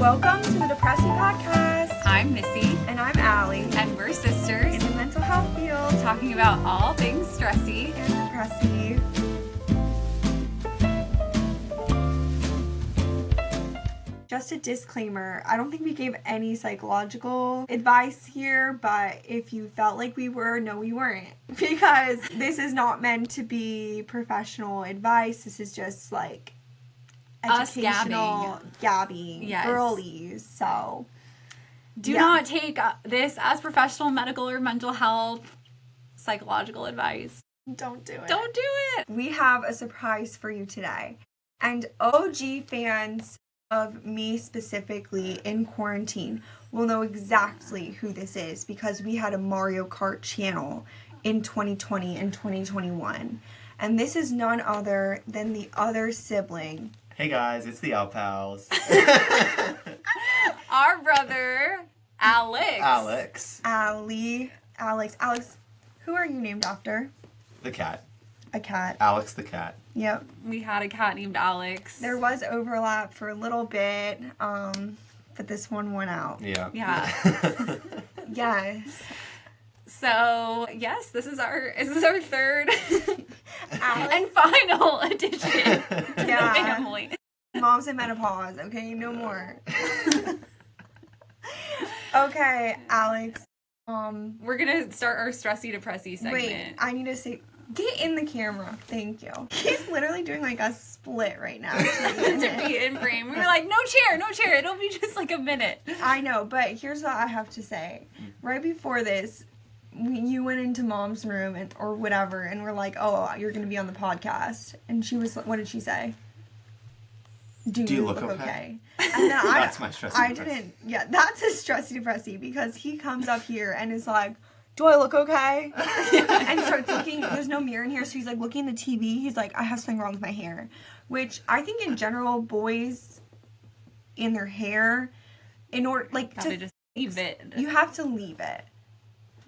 Welcome to the Depressy podcast. I'm Missy. And I'm Allie. And we're sisters. In the mental health field. Talking about all things stressy and depressy. Just a disclaimer, I don't think we gave any psychological advice here, but if you felt like we were, no, we weren't. Because this is not meant to be professional advice. This is just like educational, gabbing, yes. Girlies. So do not take this as professional medical or mental health psychological advice. Don't do it. Don't do it. We have a surprise for you today. And OG fans of me specifically in quarantine will know exactly who this is because we had a Mario Kart channel in 2020 and 2021. And this is none other than the other sibling. Hey guys, it's the Al Pals. Our brother, Alex. Allie. Alex, who are you named after? The cat. A cat. Alex the cat. Yep. We had a cat named Alex. There was overlap for a little bit, but this one went out. Yeah. Yes. So, yes, this is our third and final addition to the family. Mom's in menopause, okay? No more. Okay, Alex. We're gonna start our stressy depressy segment. Wait, I need to say, get in the camera. Thank you. He's literally doing like a split right now. To be in frame. We were like, no chair. It'll be just like a minute. I know, but here's what I have to say. Right before this, you went into Mom's room or whatever, and we're like, oh, you're going to be on the podcast. And she was, what did she say? Do you look okay? And then that's my stressy depressy. That's his stressy depressy because he comes up here and is like, do I look okay? And starts looking, there's no mirror in here, so he's like looking at the TV. He's like, I have something wrong with my hair. Which I think in general, boys in their hair, in order, like, to just leave it. You have to leave it.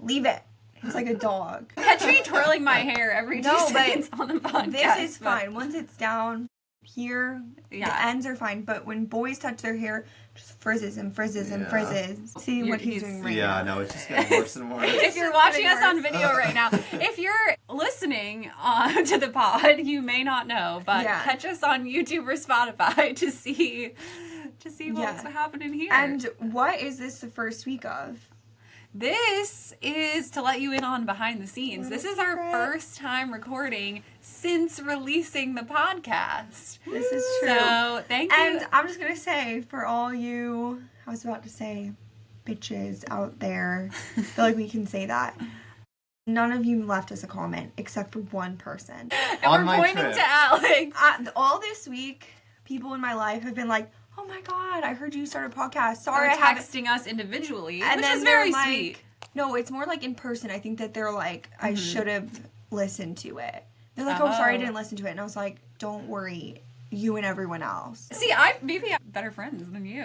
Leave it. It's like a dog. Catch me twirling my hair every 2 seconds on the podcast. This is fine. Once it's down here, the ends are fine. But when boys touch their hair, just frizzes and frizzes and frizzes. See what he's doing right now. Yeah, no, it's just getting worse and worse. If you're watching us on video right now, if you're listening to the pod, you may not know, but catch us on YouTube or Spotify to see what's happening here. And what is this the first week of? This is to let you in on behind the scenes. This is our first time recording since releasing the podcast. This is true. So, thank you. And I'm just going to say, for all you, I was about to say, bitches out there, I feel like we can say that. None of you left us a comment except for one person. And we're pointing to Alex. All this week, people in my life have been like, oh my God, I heard you start a podcast. Sorry, or texting us individually, and which is very sweet. No, it's more like in person. I think that they're like, I should have listened to it. They're like, oh, sorry, I didn't listen to it. And I was like, don't worry, you and everyone else. See, maybe I have better friends than you.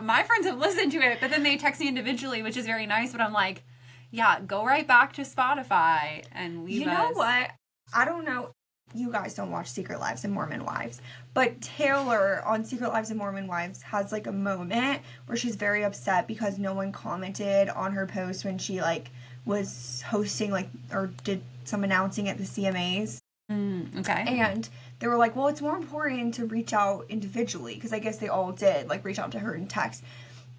My friends have listened to it, but then they text me individually, which is very nice. But I'm like, yeah, go right back to Spotify and leave us. You know what? I don't know. You guys don't watch Secret Lives and Mormon Wives, but Taylor on Secret Lives and Mormon Wives has like a moment where she's very upset because no one commented on her post when she like was hosting or did some announcing at the CMAs. Okay. And they were like, well, it's more important to reach out individually because I guess they all did like reach out to her in text.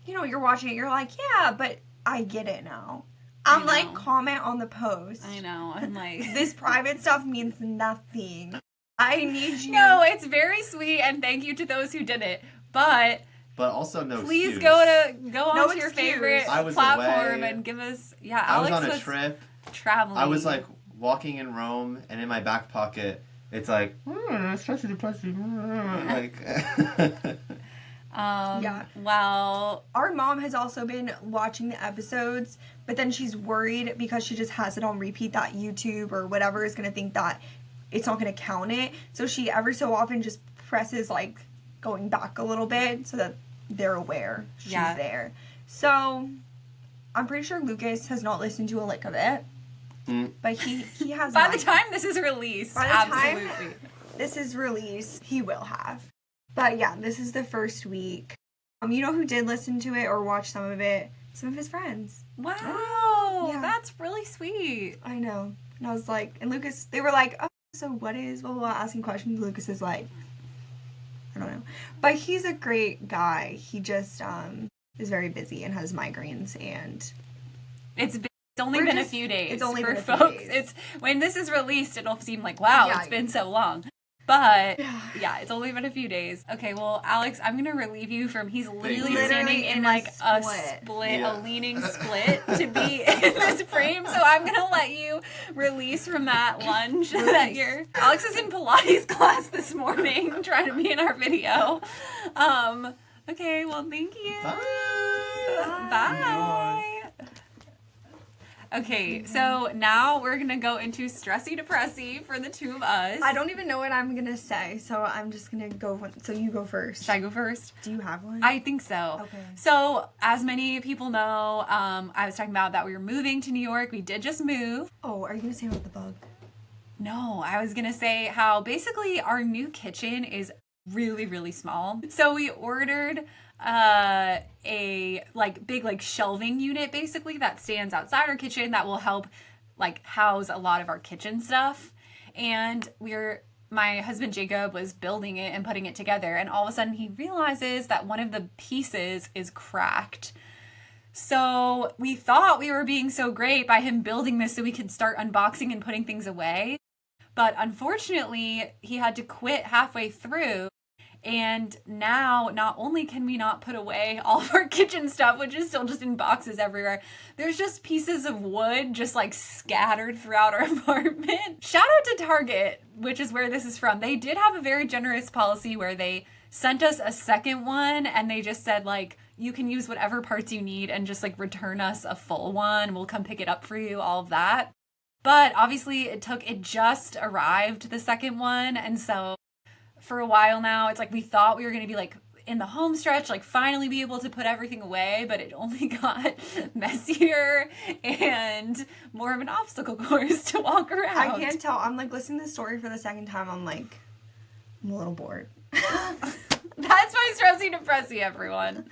You know, you're watching it, you're like, yeah, but I get it now. I'm like, comment on the post. I know. I'm like, this private stuff means nothing. I need you. No, it's very sweet, and thank you to those who did it. But also no please excuse. go on to your favorite platform and give us. Yeah, Alex was on a trip. Traveling. I was like walking in Rome, and in my back pocket, it's like, stressy depressy. Like. Well, our mom has also been watching the episodes, but then she's worried because she just has it on repeat that YouTube or whatever is going to think that it's not going to count it. So she every so often just presses like going back a little bit so that they're aware she's there. So I'm pretty sure Lucas has not listened to a lick of it, but he has. By the time this is released, this is released, he will have. But yeah, this is the first week. You know who did listen to it or watch some of it? Some of his friends. Wow. Yeah. That's really sweet. I know. And I was like, and Lucas, they were like, oh, so what is, blah, blah, blah, asking questions. Lucas is like, I don't know. But he's a great guy. He just is very busy and has migraines, and it's only been a few days. It's only been a few days. It's when this is released, it'll seem like, wow, it's been so long. But yeah, it's only been a few days. Okay, well, Alex, I'm gonna relieve you from. He's literally standing in like a split, a leaning split to be in this frame. So I'm gonna let you release from that lunge that you're. Alex is in Pilates class this morning, trying to be in our video. Okay, well, thank you. Bye. Bye. Okay, so now we're going to go into Stressy Depressy for the two of us. I don't even know what I'm going to say, so I'm just going to go. So you go first. Should I go first? Do you have one? I think so. Okay. So, as many people know, I was talking about that we were moving to New York. We did just move. Oh, are you going to say about the bug? No, I was going to say how basically our new kitchen is really, really small. So we ordered a like big like shelving unit basically that stands outside our kitchen that will help like house a lot of our kitchen stuff. And my husband Jacob was building it and putting it together, and all of a sudden he realizes that one of the pieces is cracked. So we thought we were being so great by him building this so we could start unboxing and putting things away. But unfortunately, he had to quit halfway through. And now, not only can we not put away all of our kitchen stuff, which is still just in boxes everywhere, there's just pieces of wood just like scattered throughout our apartment. Shout out to Target, which is where this is from. They did have a very generous policy where they sent us a second one, and they just said like, you can use whatever parts you need and just like return us a full one. We'll come pick it up for you, all of that. But obviously it just arrived, the second one. And so for a while now, it's like we thought we were going to be like in the home stretch, like finally be able to put everything away, but it only got messier and more of an obstacle course to walk around. I can't tell. I'm like listening to the story for the second time. I'm a little bored. That's my Stressy Depressy, everyone.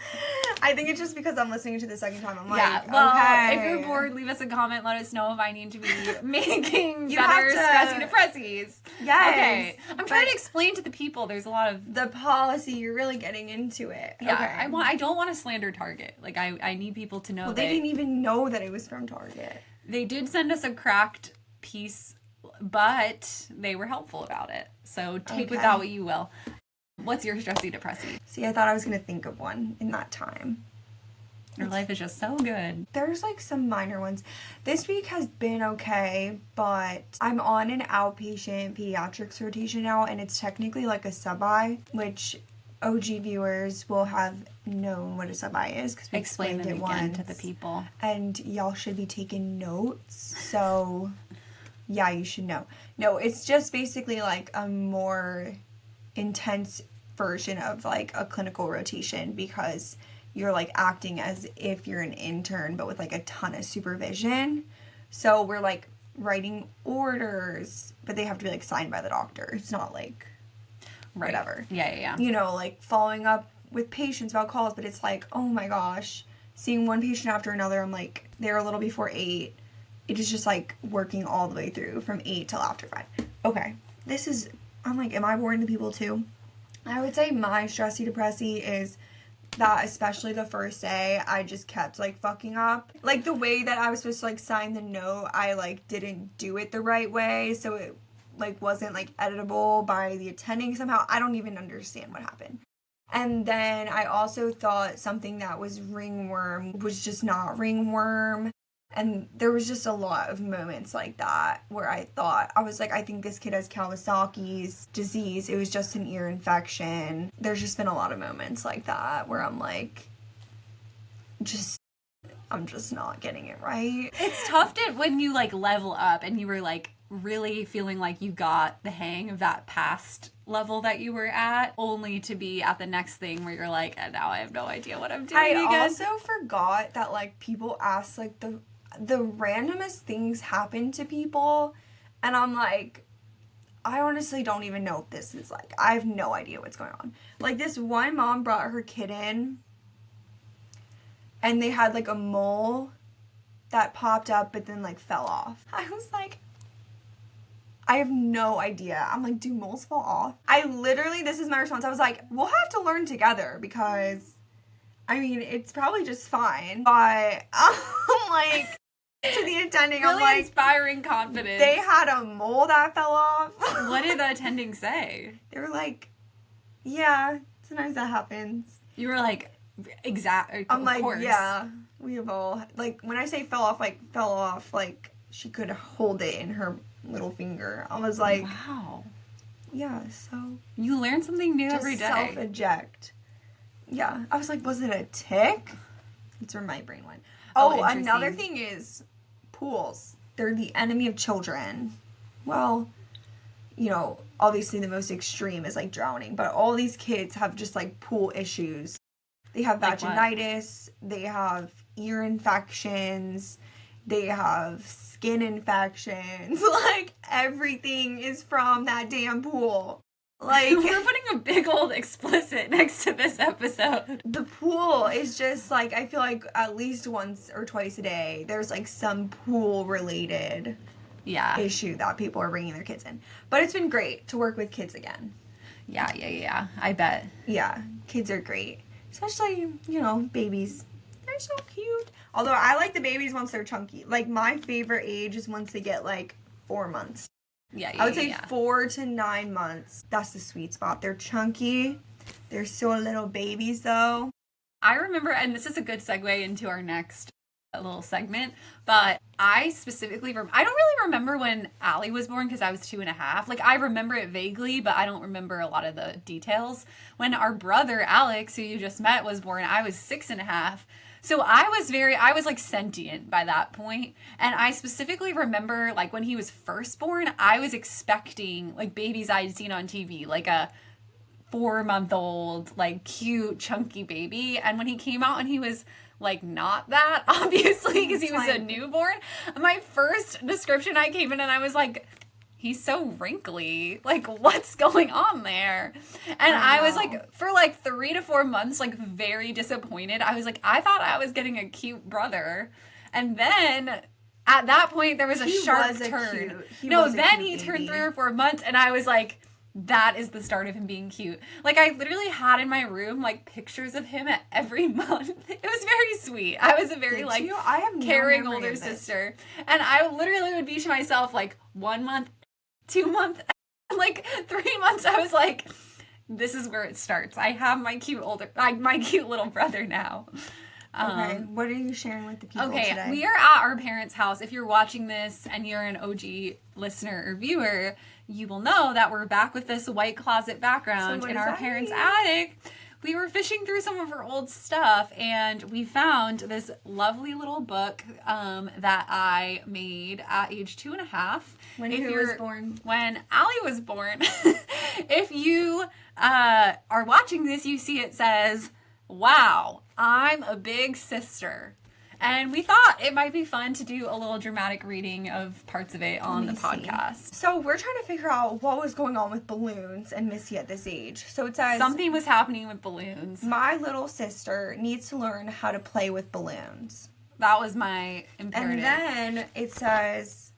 I think it's just because I'm listening to the second time. I'm okay. If you're bored, leave us a comment. Let us know if I need to be making better Stressy Depressies. Yes. Okay. I'm trying to explain to the people. There's a lot of the policy. You're really getting into it. Yeah. Okay. I don't want to slander Target. Like I need people to know. Well, they didn't even know that it was from Target. They did send us a cracked piece, but they were helpful about it. So take with that what you will. What's your Stressy Depressy? See, I thought I was going to think of one in that time. Your life is just so good. There's some minor ones. This week has been okay, but I'm on an outpatient pediatrics rotation now, and it's technically like a sub-I, which OG viewers will have known what a sub-I is because we explained it once to the people. And y'all should be taking notes, so yeah, you should know. No, it's just basically like a more intense version of like a clinical rotation because you're like acting as if you're an intern but with like a ton of supervision. So we're like writing orders, but they have to be like signed by the doctor. It's not like whatever. Yeah. You know, like following up with patients about calls, but it's like, oh my gosh, seeing one patient after another. I'm like, they're a little before 8. It is just like working all the way through from 8 till after 5. Okay, I'm like, am I boring to people too? I would say my Stressy Depressy is that especially the first day, I just kept like fucking up. Like the way that I was supposed to like sign the note, I like didn't do it the right way. So it like wasn't like editable by the attending somehow. I don't even understand what happened. And then I also thought something that was ringworm was just not ringworm. And there was just a lot of moments like that where I was like, I think this kid has Kawasaki's disease. It was just an ear infection. There's just been a lot of moments like that where I'm like, I'm just not getting it right. It's tough when you like level up and you were like really feeling like you got the hang of that past level that you were at, only to be at the next thing where you're like, and now I have no idea what I'm doing again. I also forgot that like people ask like the randomest things happen to people, and I'm like, I honestly don't even know if this is like, I have no idea what's going on. Like this one mom brought her kid in and they had like a mole that popped up but then like fell off. I was like, I have no idea. I'm like, do moles fall off? This is my response. I was like, we'll have to learn together because, I mean, it's probably just fine. But I'm like, to the attending, really I'm like, inspiring confidence. They had a mole that fell off. What did the attending say? They were like, yeah, sometimes that happens. You were like, I'm like, course. yeah, we have all, like, when I say fell off, like, she could hold it in her little finger. I was like, wow. Yeah, so. You learn something new every day. Self-eject. Yeah. I was like, was it a tick? That's where my brain went. Oh, another thing is pools. They're the enemy of children. Well, you know, obviously the most extreme is like drowning, but all these kids have just like pool issues. They have vaginitis, they have ear infections, they have skin infections. Like, everything is from that damn pool. Like, we're putting a big old explicit next to this episode. The pool is just like, I feel like at least once or twice a day, there's like some pool related issue that people are bringing their kids in. But it's been great to work with kids again. Yeah. I bet. Yeah, kids are great. Especially, you know, babies. They're so cute. Although I like the babies once they're chunky. Like, my favorite age is once they get like 4 months. I would say 4 to 9 months. That's the sweet spot. They're chunky. They're still little babies, though. I remember, and this is a good segue into our next little segment, but I specifically, I don't really remember when Allie was born because I was 2.5. Like, I remember it vaguely, but I don't remember a lot of the details. When our brother, Alex, who you just met, was born, I was 6.5. So I was like sentient by that point. And I specifically remember, like, when he was first born, I was expecting, like, babies I'd seen on TV, like a 4-month-old, like, cute, chunky baby. And when he came out and he was, like, not that, obviously, because he was a newborn, my first description, I came in and I was like, he's so wrinkly. Like, what's going on there? And I was like, for like 3 to 4 months, like, very disappointed. I was like, I thought I was getting a cute brother. And then at that point, there was a sharp turn. Then he turned 3 or 4 months, and I was like, that is the start of him being cute. Like, I literally had in my room, like, pictures of him at every month. It was very sweet. I was a very, caring older sister. And I literally would be to myself, like, 1 month, 2 months, like 3 months, I was like, this is where it starts. I have my cute little brother now. Okay, what are you sharing with the people today? We are at our parents' house. If you're watching this and you're an OG listener or viewer, you will know that we're back with this white closet background in our parents' attic. We were fishing through some of her old stuff, and we found this lovely little book that I made at age 2.5. When who was born? When Allie was born. If you are watching this, you see it says, "Wow, I'm a big sister." And we thought it might be fun to do a little dramatic reading of parts of it on the podcast. So we're trying to figure out what was going on with balloons and Missy at this age. So it says, something was happening with balloons. My little sister needs to learn how to play with balloons. That was my imperative. And then it says,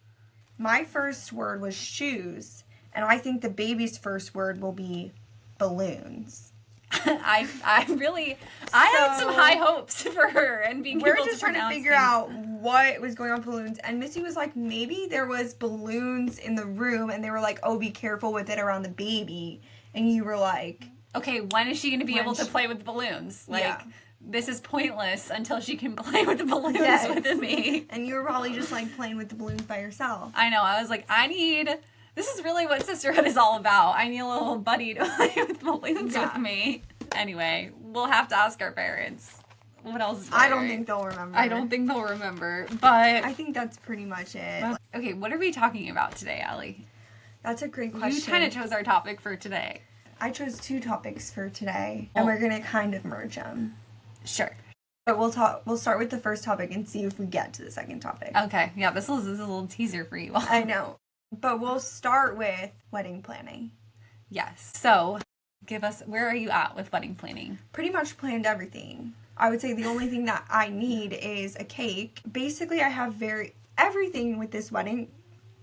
my first word was shoes. And I think the baby's first word will be balloons. I had some high hopes for her and being able to pronounce We're just trying to figure out what was going on with balloons. And Missy was like, maybe there was balloons in the room and they were like, oh, be careful with it around the baby. And you were like, okay, when is she going to be able to play with balloons? Like, this is pointless until she can play with the balloons with me. And you were probably just like playing with the balloons by yourself. I know. I was like, this is really what sisterhood is all about. I need a little buddy to play with balloons with me. Anyway, we'll have to ask our parents. What else is there? I don't think they'll remember. But I think that's pretty much it. Okay, what are we talking about today, Allie? That's a great question. You kind of chose our topic for today. I chose 2 topics for today, and we're going to kind of merge them. Sure. But we'll start with the first topic and see if we get to the second topic. Okay, yeah, this is a little teaser for you all. I know. But we'll start with wedding planning. Yes. So, where are you at with wedding planning? Pretty much planned everything. I would say the only thing that I need is a cake. Basically, I have everything with this wedding.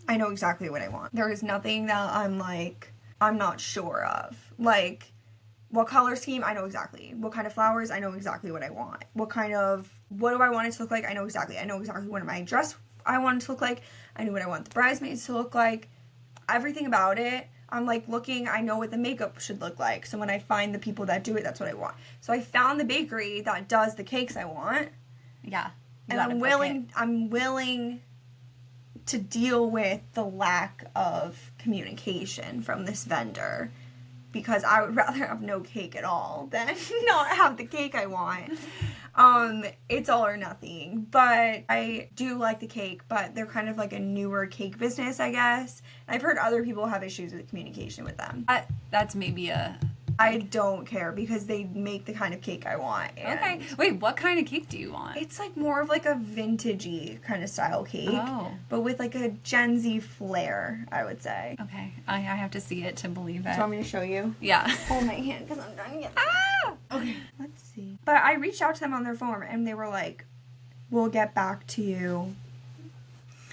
I know exactly what I want. There is nothing that I'm not sure of. Like, what color scheme? I know exactly. What kind of flowers? I know exactly what I want. What do I want it to look like? I know exactly. I know exactly what my dress I want it to look like. I know what I want the bridesmaids to look like. Everything about it. I'm like looking, I know what the makeup should look like. So when I find the people that do it, that's what I want. So I found the bakery that does the cakes I want. Yeah. And I'm willing to deal with the lack of communication from this vendor, because I would rather have no cake at all than not have the cake I want. It's all or nothing. But I do like the cake, but they're kind of like a newer cake business, I guess. And I've heard other people have issues with communication with them. That's maybe a... I don't care because they make the kind of cake I want. Okay. Wait, what kind of cake do you want? It's like more of like a vintagey kind of style cake. Oh. But with like a Gen Z flair, I would say. Okay. I have to see it to believe it. Do you want me to show you? Yeah. Hold my hand because I'm trying to get... Ah! Okay. Let's see. But I reached out to them on their form and they were like, we'll get back to you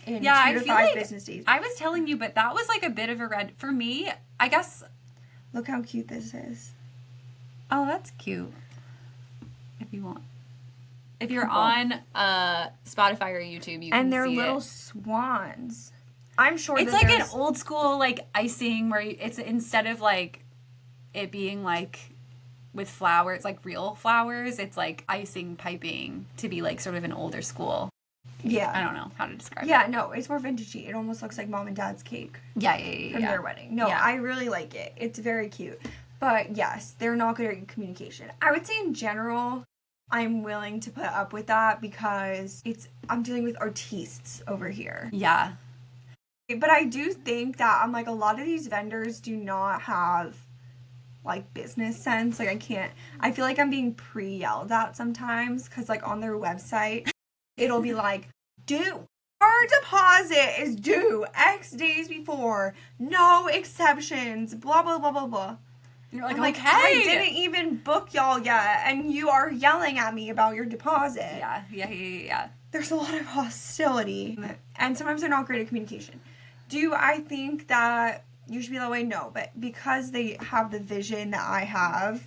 in 2 to 5 business days. I was telling you, but that was like a bit of a red... For me, I guess... Look how cute this is. Oh, that's cute. If you want. If you're on Spotify or YouTube, you can see it. And they're little swans. I'm sure it's like an old school like icing where it's instead of like it being like with flowers, like real flowers, it's like icing piping to be like sort of an older school. Yeah. I don't know how to describe it. Yeah, no, it's more vintagey. It almost looks like mom and dad's cake. Yeah. From their wedding. No, I really like it. It's very cute. But yes, they're not good at communication. I would say in general, I'm willing to put up with that because I'm dealing with artistes over here. Yeah. But I do think that I'm like a lot of these vendors do not have like business sense. Like I feel like I'm being pre-yelled at sometimes because like on their website, it'll be like, our deposit is due X days before, no exceptions, blah, blah, blah, blah, blah. You're like, I'm like, okay. I didn't even book y'all yet, and you are yelling at me about your deposit. Yeah. There's a lot of hostility, and sometimes they're not great at communication. Do I think that you should be that way? No, but because they have the vision that I have,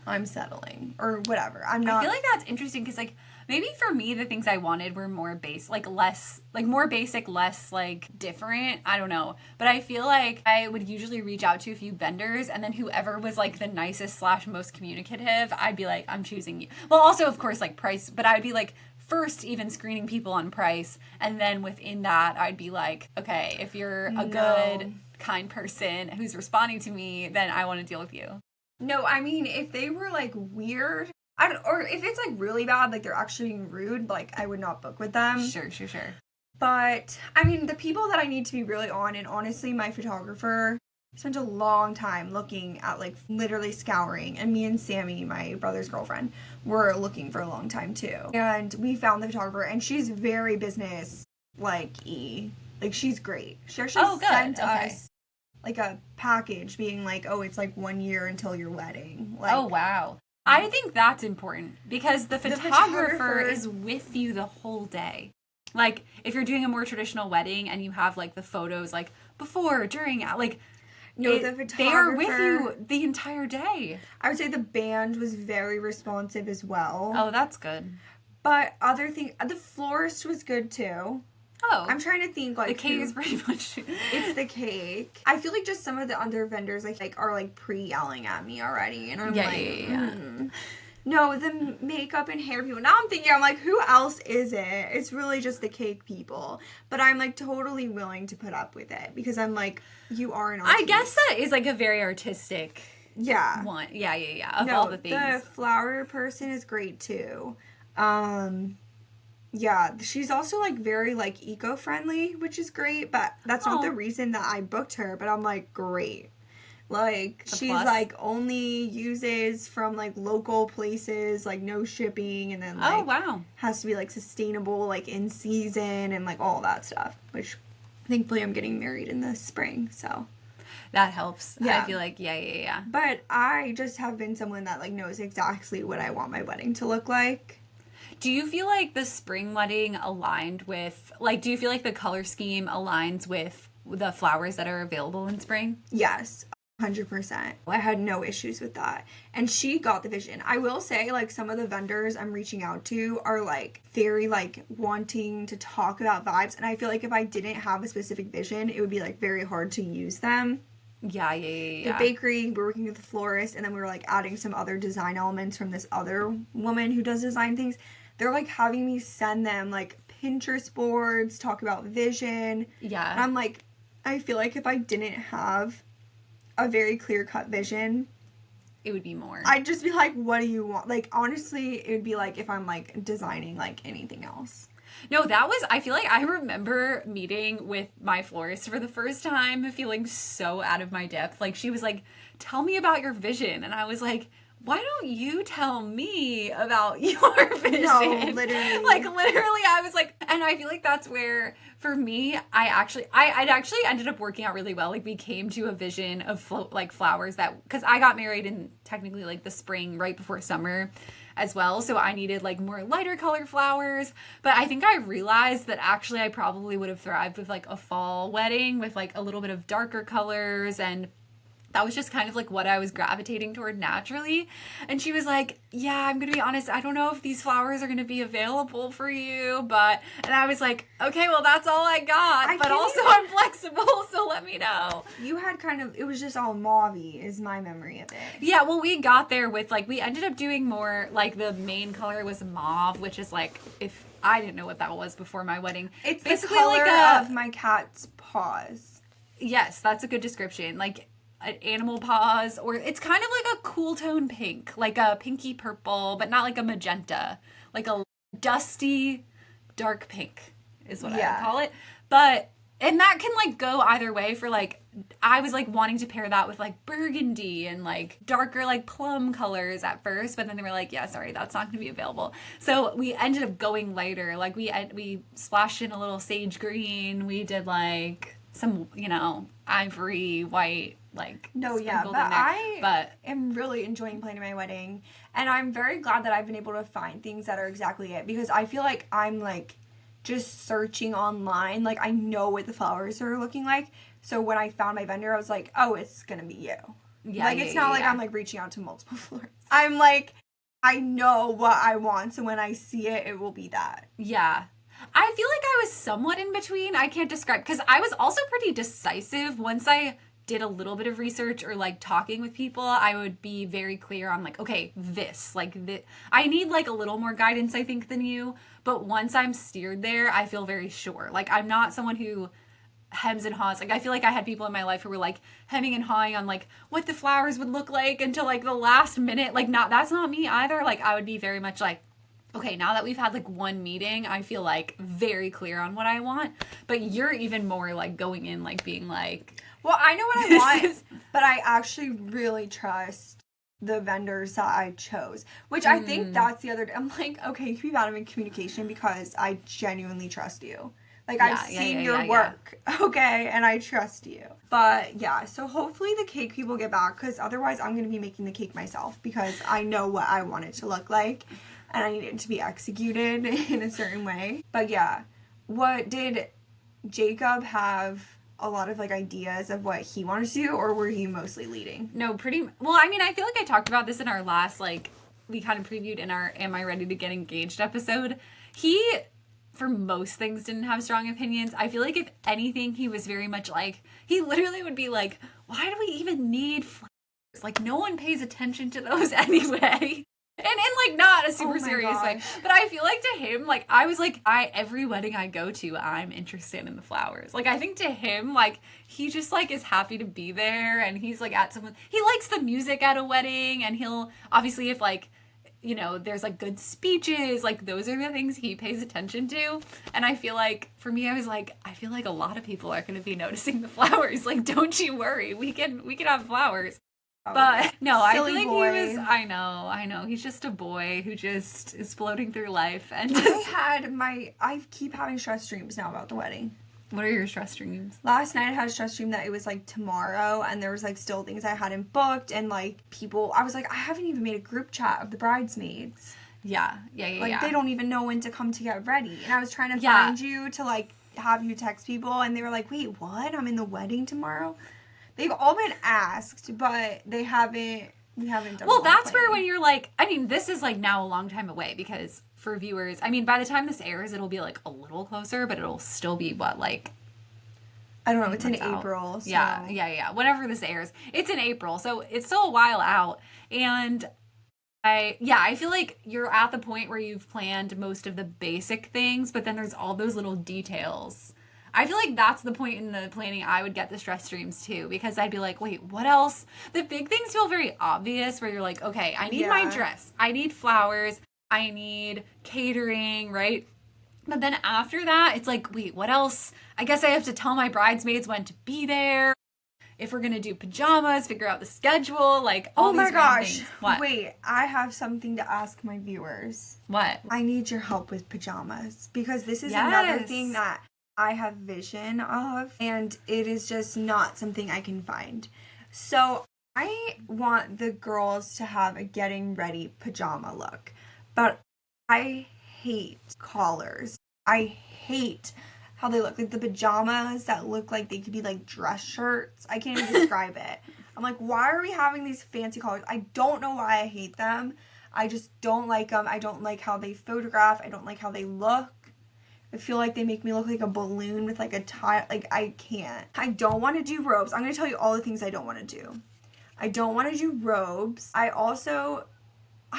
I'm settling, or whatever. I'm not. I feel like that's interesting because, like, maybe for me, the things I wanted were more more basic, less, like, different. I don't know. But I feel like I would usually reach out to a few vendors, and then whoever was, like, the nicest / most communicative, I'd be like, I'm choosing you. Well, also, of course, like, price, but I would be, like, first even screening people on price, and then within that, I'd be like, okay, if you're a good, kind person who's responding to me, then I want to deal with you. No, I mean, if they were, like, weird... or if it's, like, really bad, like, they're actually being rude, like, I would not book with them. Sure. But, I mean, the people that I need to be really on, and honestly, my photographer spent a long time looking at, like, literally scouring, and me and Sammy, my brother's girlfriend, were looking for a long time, too. And we found the photographer, and she's very business, like, she's great. She actually sent us, like, a package being like, oh, it's, like, 1 year until your wedding. Like, oh, wow. I think that's important because the photographer is with you the whole day. Like, if you're doing a more traditional wedding and you have, like, the photos, like, before, during, like, no, the photographer... They are with you the entire day. I would say the band was very responsive as well. Oh, that's good. But other things... The florist was good, too. Oh. I'm trying to think, like... The cake is pretty much... It's the cake. I feel like just some of the other vendors, like are, like, pre-yelling at me already. And I'm like... No, the makeup and hair people. Now I'm thinking, I'm like, who else is it? It's really just the cake people. But I'm, like, totally willing to put up with it. Because I'm like, you are an artist. I guess that is, like, a very artistic... Yeah. One. Yeah. Of all the things. The flower person is great, too. Yeah, she's also, like, very, like, eco-friendly, which is great, but that's not the reason that I booked her, but I'm like, great. Like, she's, like, only uses from, like, local places, like, no shipping, and then, like, has to be, like, sustainable, like, in season, and, like, all that stuff, which, thankfully, I'm getting married in the spring, so. That helps. Yeah. I feel like, yeah. But I just have been someone that, like, knows exactly what I want my wedding to look like. Do you feel like the spring wedding aligned with, like, do you feel like the color scheme aligns with the flowers that are available in spring? Yes, 100%. I had no issues with that. And she got the vision. I will say, like, some of the vendors I'm reaching out to are, like, very, like, wanting to talk about vibes. And I feel like if I didn't have a specific vision, it would be, like, very hard to use them. Yeah. The bakery, we're working with the florist, and then we were, like, adding some other design elements from this other woman who does design things. They're, like, having me send them, like, Pinterest boards, talk about vision. Yeah. And I'm, like, I feel like if I didn't have a very clear-cut vision, it would be more. I'd just be like, what do you want? Like, honestly, it would be like if I'm, like, designing, like, anything else. No, I feel like I remember meeting with my florist for the first time, feeling so out of my depth. Like, she was like, tell me about your vision. And I was like, why don't you tell me about your vision? No, literally. Like, literally, I was like, and I feel like that's where, for me, I actually ended up working out really well. Like, we came to a vision of, flowers that, because I got married in, technically, like, the spring, right before summer as well. So I needed, like, more lighter colored flowers. But I think I realized that actually I probably would have thrived with, like, a fall wedding with, like, a little bit of darker colors, and that was just kind of like what I was gravitating toward naturally. And she was like, yeah, I'm going to be honest, I don't know if these flowers are going to be available for you, but, and I was like, okay, well, that's all I got, but also I'm flexible, so let me know. You had kind of, it was just all mauve-y is my memory of it. Yeah, well, we got there with, like, we ended up doing more, like, the main color was mauve, which is, like, if I didn't know what that was before my wedding. It's basically the color of my cat's paws. Yes, that's a good description. Like, an animal paws, or it's kind of like a cool tone pink, like a pinky purple, but not like a magenta, like a dusty dark pink is what I would call it. But, and that can, like, go either way for, like, I was, like, wanting to pair that with, like, burgundy and, like, darker, like, plum colors at first, but then they were like, yeah, sorry, that's not going to be available. So we ended up going lighter. Like, we splashed in a little sage green. We did, like, some, you know, ivory, white, like, no, yeah, but I am really enjoying planning my wedding, and I'm very glad that I've been able to find things that are exactly it, because I feel like I'm, like, just searching online, like, I know what the flowers are looking like, so when I found my vendor, I was like, oh, it's gonna be you. Yeah, like, it's not like I'm, like, reaching out to multiple florists. I'm, like, I know what I want, so when I see it, it will be that. Yeah. I feel like I was somewhat in between. I can't describe, because I was also pretty decisive. Once I did a little bit of research or, like, talking with people, I would be very clear on, like, okay, this, like, this. I need, like, a little more guidance, I think, than you, but once I'm steered there, I feel very sure. Like, I'm not someone who hems and haws. Like, I feel like I had people in my life who were, like, hemming and hawing on, like, what the flowers would look like until, like, the last minute. Like, that's not me either. Like, I would be very much like, okay, now that we've had, like, one meeting, I feel, like, very clear on what I want. But you're even more, like, going in, like, being like, well, I know what I want, but I actually really trust the vendors that I chose. Which I think that's the other... I'm like, okay, you can be bad at communication because I genuinely trust you. Like, I've seen your work, okay, and I trust you. But, yeah, so hopefully the cake people get back, because otherwise I'm going to be making the cake myself, because I know what I want it to look like, and I need it to be executed in a certain way. But, yeah, what did Jacob have a lot of, like, ideas of what he wanted to do, or were you mostly leading? No, well, I mean, I feel like I talked about this in our last, like, we kind of previewed in our Am I Ready to Get Engaged episode. He, for most things, didn't have strong opinions. I feel like, if anything, he was very much like, he literally would be like, why do we even need flowers? Like, no one pays attention to those anyway. And in, like, not a super serious way. But I feel like to him, like, I was like, every wedding I go to, I'm interested in the flowers. Like, I think to him, like, he just, like, is happy to be there. And he's, like, he likes the music at a wedding. And he'll, obviously, if, like, you know, there's, like, good speeches, like, those are the things he pays attention to. And I feel like, for me, I was like, I feel like a lot of people are going to be noticing the flowers. Like, don't you worry. We can have flowers. But no, I feel like boy. He was, I know. He's just a boy who just is floating through life. And just... I keep having stress dreams now about the wedding. What are your stress dreams? Last night I had a stress dream that it was like tomorrow and there was like still things I hadn't booked and like people, I was like, I haven't even made a group chat of the bridesmaids. Yeah. Like they don't even know when to come to get ready. And I was trying to find you to like have you text people and they were like, wait, what? I'm in the wedding tomorrow? They've all been asked, but we haven't done. Well, that's where when you're like, I mean, this is like now a long time away because for viewers, I mean, by the time this airs, it'll be like a little closer, but it'll still be what, like, I don't know, it's in April. So. Yeah. Whenever this airs, it's in April, so it's still a while out. And I feel like you're at the point where you've planned most of the basic things, but then there's all those little details. I feel like that's the point in the planning I would get the stress dreams too, because I'd be like, wait, what else? The big things feel very obvious where you're like, okay, I need my dress, I need flowers, I need catering, right? But then after that, it's like, wait, what else? I guess I have to tell my bridesmaids when to be there. If we're going to do pajamas, figure out the schedule, like all these things. What? Wait, I have something to ask my viewers. What? I need your help with pajamas because this is another thing that I have vision of and it is just not something I can find. So I want the girls to have a getting ready pajama look, but I hate collars. I hate how they look, like the pajamas that look like they could be like dress shirts. I can't even describe it. I'm like, why are we having these fancy collars? I don't know why I hate them. I just don't like them. I don't like how they photograph. I don't like how they look. I feel like they make me look like a balloon with like a tie. Like, I can't. I don't want to do robes. I'm going to tell you all the things I don't want to do. I don't want to do robes. I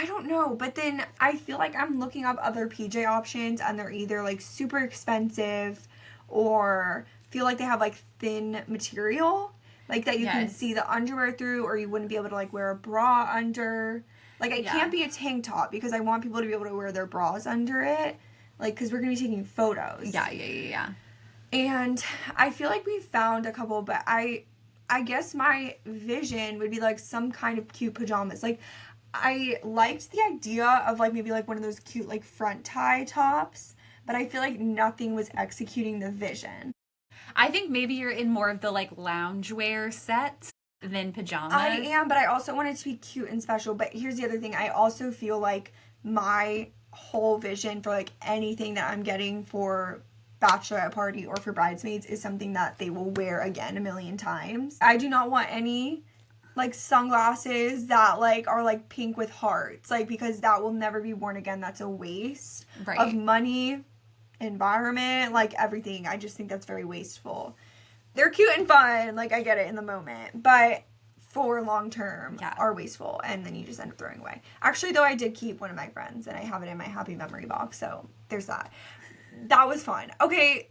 don't know, but then I feel like I'm looking up other PJ options and they're either like super expensive or feel like they have like thin material, like that you can see the underwear through, or you wouldn't be able to like wear a bra under. Like it can't be a tank top because I want people to be able to wear their bras under it, like because we're gonna be taking photos. Yeah. And I feel like we found a couple, but I guess my vision would be like some kind of cute pajamas. Like I liked the idea of like maybe like one of those cute like front tie tops, but I feel like nothing was executing the vision. I think maybe you're in more of the like loungewear set than pajamas. I am, but I also want it to be cute and special. But here's the other thing. I also feel like my whole vision for like anything that I'm getting for bachelorette party or for bridesmaids is something that they will wear again a million times. I do not want any like sunglasses that like are like pink with hearts, like because that will never be worn again. That's a waste of money, environment, like everything. I just think that's very wasteful. They're cute and fun, like I get it in the moment, but for long term are wasteful, and then you just end up throwing away. Actually, though, I did keep one of my friends and I have it in my happy memory box, so there's that. That was fun. Okay,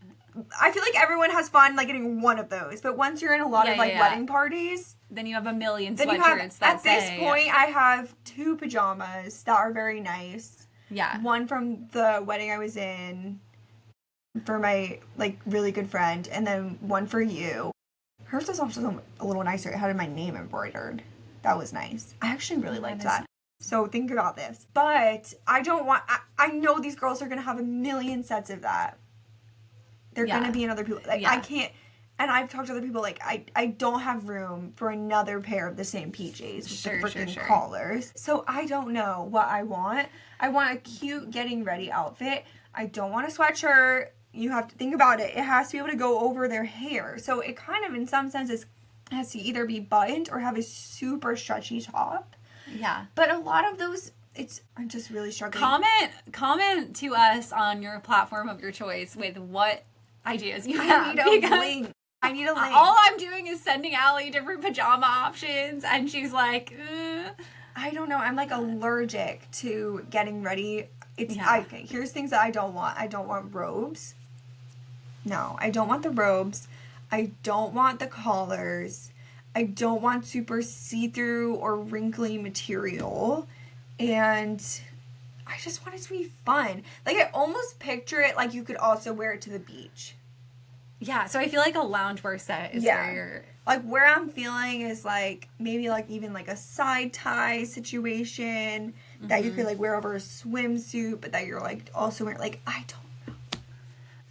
I feel like everyone has fun like getting one of those, but once you're in a lot of like wedding parties, then you have a million sweatshirts. At this point, I have 2 pajamas that are very nice. Yeah. One from the wedding I was in for my like really good friend, and then one for you. Hers was also a little nicer. It had my name embroidered. That was nice. I actually really liked that. So think about this. But I don't want... I know these girls are going to have a million sets of that. They're going to be in other people. Like, I can't... And I've talked to other people, like, I don't have room for another pair of the same PJs with the freaking collars. So I don't know what I want. I want a cute getting ready outfit. I don't want a sweatshirt. You have to think about it. It has to be able to go over their hair. So it kind of, in some senses, has to either be buttoned or have a super stretchy top. Yeah. But a lot of those, I'm just really struggling. Comment to us on your platform of your choice with what ideas you have. I need a link. All I'm doing is sending Allie different pajama options, and she's like, I don't know. I'm like allergic to getting ready. Okay, here's things that I don't want. I don't want robes. No, I don't want the robes. I don't want the collars. I don't want super see-through or wrinkly material. And I just want it to be fun. Like, I almost picture it like you could also wear it to the beach. Yeah, so I feel like a loungewear set is where you're... Like, where I'm feeling is, like, maybe, like, even, like, a side tie situation that you could, like, wear over a swimsuit, but that you're, like, also wearing... Like, I don't know.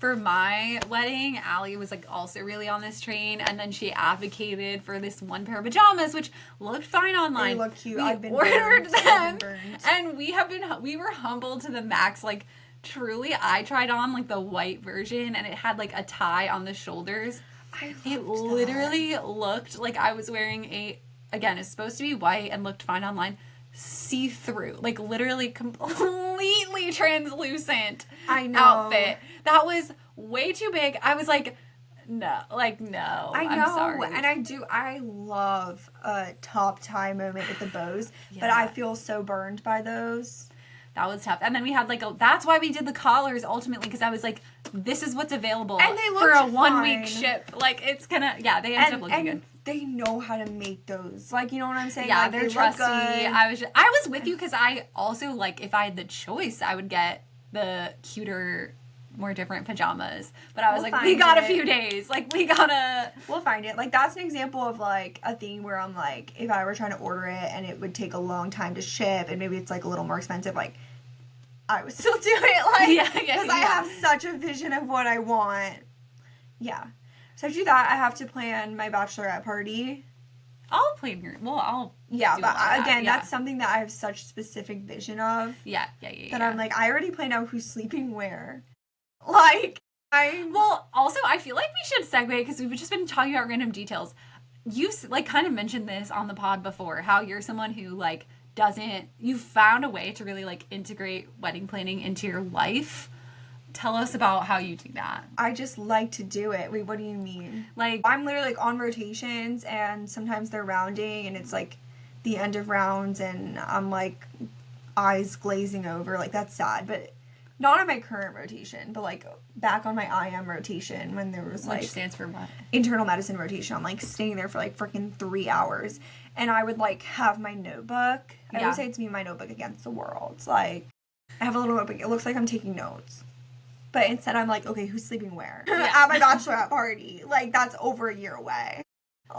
for my wedding, Allie was like also really on this train, and then she advocated for this one pair of pajamas, which looked fine online. They look cute. We I've been ordered burned. them, and we were humbled to the max. Like, truly, I tried on like the white version, and it had like a tie on the shoulders. It literally looked like I was wearing again, it's supposed to be white and looked fine online, see-through, like literally completely translucent outfit. That was way too big. I was like, no. I know. I'm sorry. And I love a top tie moment with the bows, but I feel so burned by those. That was tough. And then we had that's why we did the collars ultimately, because I was like, this is what's available and they for a fine. 1 week ship. Like, it's gonna, they ended up looking good. They know how to make those. Like, you know what I'm saying? Yeah, like, they're trusty. I was with you because I also, like, if I had the choice, I would get the cuter, more different pajamas. But I was like, we got a few days. Like, we'll find it. Like, that's an example of, like, a thing where I'm like, if I were trying to order it and it would take a long time to ship and maybe it's, like, a little more expensive, like, I would still do it. Like, because I have such a vision of what I want. Yeah. So to do that, I have to plan my bachelorette party. I'll plan your... Well, I'll... Yeah, but again, that's something that I have such specific vision of. Yeah. That I'm like, I already planned out who's sleeping where. Like, Well, also, I feel like we should segue, because we've just been talking about random details. You've, like, kind of mentioned this on the pod before, how you're someone who, like, you found a way to really, like, integrate wedding planning into your life. Tell us about how you do that. I just like to do it. Wait, what do you mean? Like, I'm literally, like, on rotations, and sometimes they're rounding, and it's, like, the end of rounds, and I'm, like, eyes glazing over. Like, that's sad, but not on my current rotation, but, like, back on my IM rotation when there was, like... Which stands for what? Internal medicine rotation. I'm, like, staying there for, like, freaking 3 hours, and I would, like, have my notebook. I always say it's me and my notebook against the world. It's, like, I have a little notebook. It looks like I'm taking notes. But instead I'm like, okay, who's sleeping where? At my bachelorette party. Like, that's over a year away.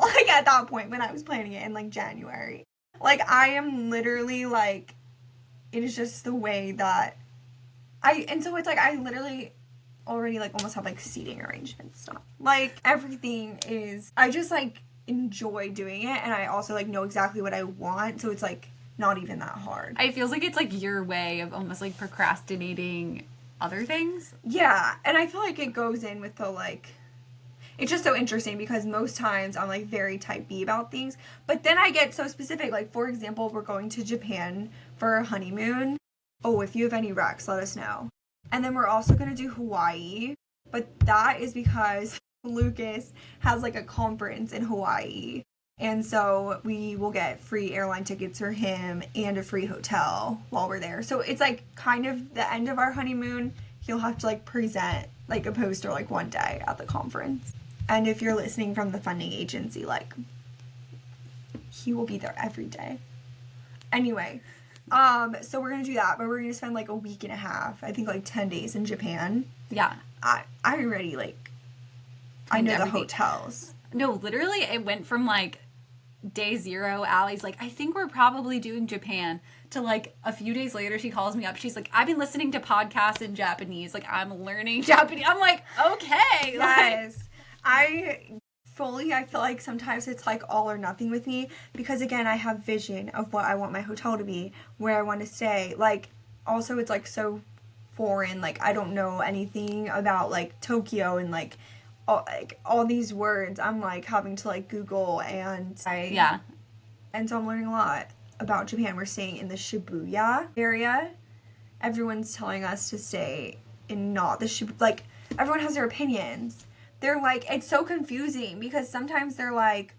Like, at that point when I was planning it in, like, January. Like, I am literally, like, it is just the way that and so it's, like, I literally already, like, almost have, like, seating arrangements stuff. Like, everything is, I just, like, enjoy doing it, and I also, like, know exactly what I want, so it's, like, not even that hard. It feels like it's, like, your way of almost, like, procrastinating other things. Yeah, and I feel like it goes in with the, like, it's just so interesting because most times I'm, like, very type B about things, but then I get so specific. Like, for example, we're going to Japan for a honeymoon. Oh, if you have any recs, let us know. And then we're also going to do Hawaii, but that is because Lucas has, like, a conference in Hawaii, and so we will get free airline tickets for him and a free hotel while we're there. So it's, like, kind of the end of our honeymoon. He'll have to, like, present, like, a poster, like, one day at the conference. And if you're listening from the funding agency, like, he will be there every day. Anyway, so we're gonna do that, but we're gonna spend, like, a week and a half, I think, like, 10 days in Japan. Yeah. I already, like, I know the hotels. No, literally, it went from, like, day 0, Allie's like, I think we're probably doing Japan, to, like, a few days later, she calls me up. She's like, I've been listening to podcasts in Japanese. Like, I'm learning Japanese. I'm like, okay. Yes. I feel like sometimes it's, like, all or nothing with me, because, again, I have vision of what I want my hotel to be, where I want to stay. Like, also, it's, like, so foreign. Like, I don't know anything about, like, Tokyo and, like, all these words. I'm, like, having to, like, Google, and and so I'm learning a lot about Japan. We're staying in the Shibuya area. Everyone's telling us to stay in not the Shibuya. Like, everyone has their opinions. They're, like, it's so confusing, because sometimes they're, like,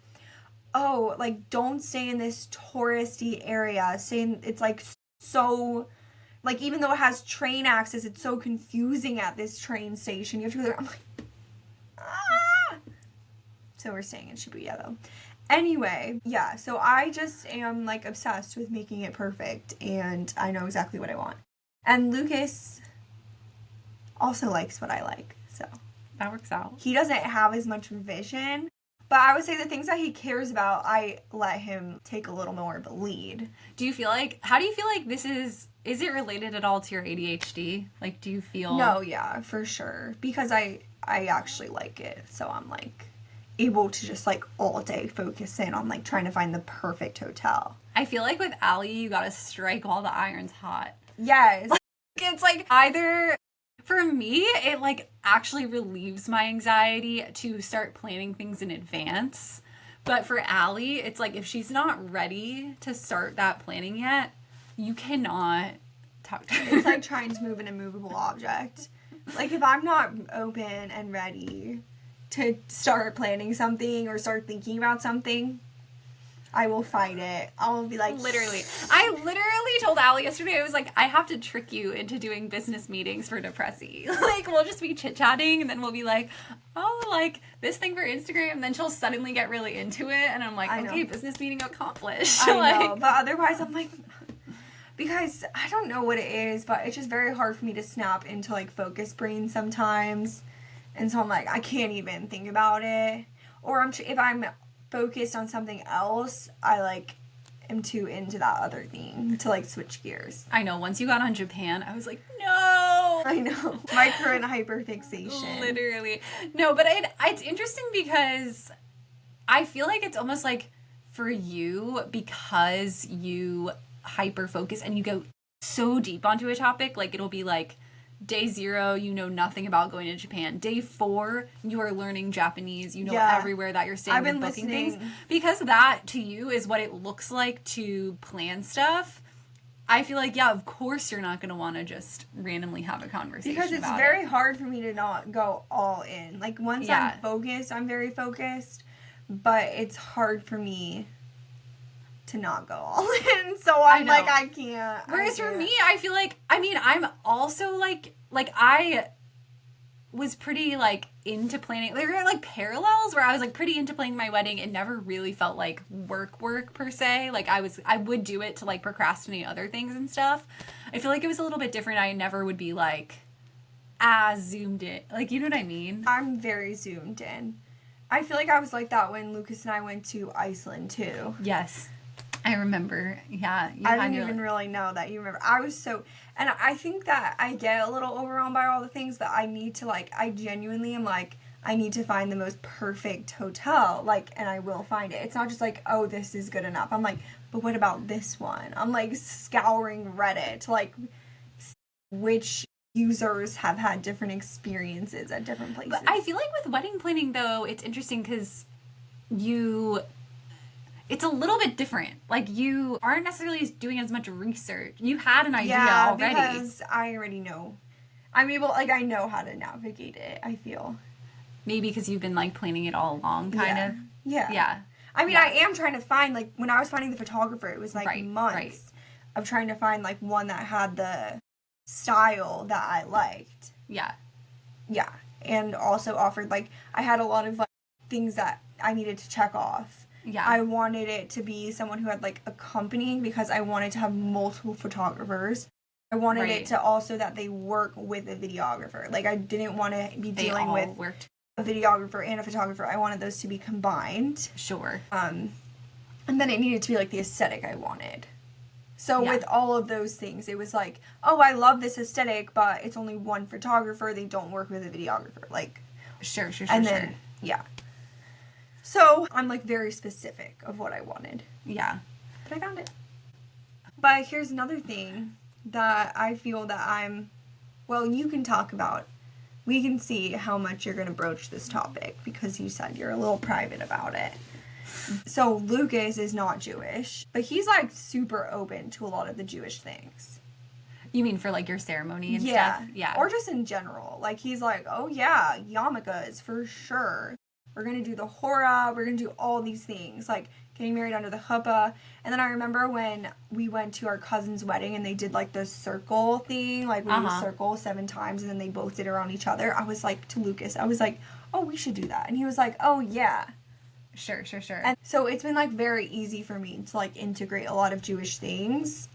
oh, like, don't stay in this touristy area. It's, like, so, like, even though it has train access, it's so confusing at this train station. You have to go there. I'm like, ah! So we're staying in Shibuya, though. Anyway, yeah, so I just am, like, obsessed with making it perfect, and I know exactly what I want. And Lucas also likes what I like, so. That works out. He doesn't have as much vision, But I would say the things that he cares about, I let him take a little more of a lead. How do you feel like this is it related at all to your ADHD? Like, do you feel... No, yeah, for sure. Because I actually like it. So I'm, like, able to just, like, all day focus in on, like, trying to find the perfect hotel. I feel like with Allie, you gotta strike while the iron's hot. Yes. It's, like, either... For me, it, like, actually relieves my anxiety to start planning things in advance. But for Allie, it's like, if she's not ready to start that planning yet, you cannot talk to her. It's like trying to move an immovable object. Like, if I'm not open and ready to start planning something or start thinking about something, I will fight it. I'll be like... I literally told Allie yesterday, I was like, I have to trick you into doing business meetings for Depressy. Like, we'll just be chit-chatting, and then we'll be like, oh, like, this thing for Instagram, and then she'll suddenly get really into it, and I'm like, okay, business meeting accomplished. I know, but otherwise I'm like... Because I don't know what it is, but it's just very hard for me to snap into, like, focus brain sometimes. And so I'm like, I can't even think about it. Or if I'm focused on something else, I, like, am too into that other thing to, like, switch gears. I know. Once you got on Japan, I was like, no! I know. Micro and hyperfixation. Literally. No, but it's interesting because I feel like it's almost like for you, because you hyper focus and you go so deep onto a topic, like it'll be like day 0 you know nothing about going to Japan, day 4 you are learning Japanese, you know everywhere that you're staying, and booking things, because that to you is what it looks like to plan stuff. I feel like, yeah, of course you're not going to want to just randomly have a conversation because it's very hard for me to not go all in. Like, once I'm focused, I'm very focused, but it's hard for me to not go all in, so I'm like, I can't. Whereas for me, I feel like, I mean, I'm also like I was pretty, like, into planning. There were, like, parallels where I was, like, pretty into planning my wedding. It never really felt like work per se. Like, I would do it to, like, procrastinate other things and stuff. I feel like it was a little bit different. I never would be, like, as zoomed in. Like, you know what I mean? I'm very zoomed in. I feel like I was like that when Lucas and I went to Iceland, too. Yes. I remember, yeah. I didn't even really know that you remember. I was so... And I think that I get a little overwhelmed by all the things, but I need to, like... I genuinely am like, I need to find the most perfect hotel, like, and I will find it. It's not just like, oh, this is good enough. I'm like, but what about this one? I'm, like, scouring Reddit to, like, which users have had different experiences at different places. But I feel like with wedding planning, though, it's interesting because it's a little bit different. Like, you aren't necessarily doing as much research. You had an idea already. Yeah, because I already know. I'm able, like, I know how to navigate it, I feel. Maybe because you've been, like, planning it all along, kind of. Yeah. Yeah. I mean, I am trying to find, like, when I was finding the photographer, it was, like, months of trying to find, like, one that had the style that I liked. Yeah. Yeah. And also offered, like, I had a lot of, like, things that I needed to check off. Yeah. I wanted it to be someone who had, like, a company because I wanted to have multiple photographers. I wanted it to also that they work with a videographer. Like, I didn't want to be dealing with a videographer and a photographer. I wanted those to be combined. Sure. And then it needed to be, like, the aesthetic I wanted. So with all of those things, it was like, oh, I love this aesthetic, but it's only one photographer. They don't work with a videographer. Like, sure. And then, So, I'm, like, very specific of what I wanted. Yeah. But I found it. But here's another thing that I feel that you can talk about. We can see how much you're going to broach this topic because you said you're a little private about it. So, Lucas is not Jewish, but he's, like, super open to a lot of the Jewish things. You mean for, like, your ceremony and stuff? Yeah. Or just in general. Like, he's like, oh, yeah, yarmulkes, for sure. We're going to do the hora. We're going to do all these things, like getting married under the chuppah. And then I remember when we went to our cousin's wedding and they did, like, the circle thing, like, we did a circle 7 times and then they both did it around each other. I was like, to Lucas, I was like, oh, we should do that. And he was like, oh, yeah. Sure. And so it's been, like, very easy for me to, like, integrate a lot of Jewish things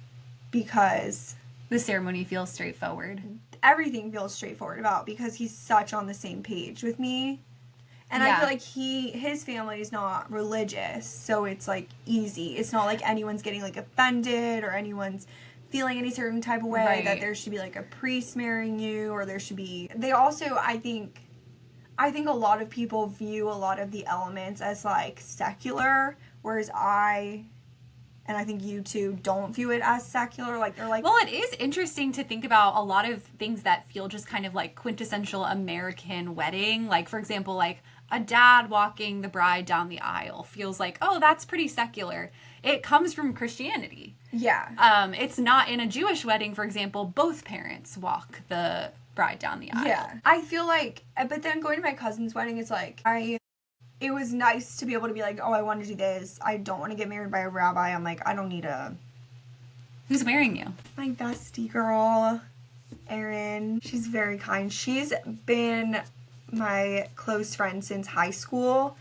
because the ceremony feels straightforward. Everything feels straightforward about because he's such on the same page with me. And I feel like his family is not religious, so it's, like, easy. It's not like anyone's getting, like, offended or anyone's feeling any certain type of way that there should be, like, a priest marrying you, or there should be... They also, I think a lot of people view a lot of the elements as, like, secular, whereas I think you two don't view it as secular. Like, they're like... Well, it is interesting to think about a lot of things that feel just kind of like quintessential American wedding. Like, for example, like a dad walking the bride down the aisle feels like, oh, that's pretty secular. It comes from Christianity. Yeah. It's not in a Jewish wedding, for example, both parents walk the bride down the aisle. Yeah. I feel like, but then going to my cousin's wedding, it's like, it was nice to be able to be like, oh, I want to do this. I don't want to get married by a rabbi. I'm like, I don't need a... Who's marrying you? My bestie girl, Erin. She's very kind. She's been my close friend since high school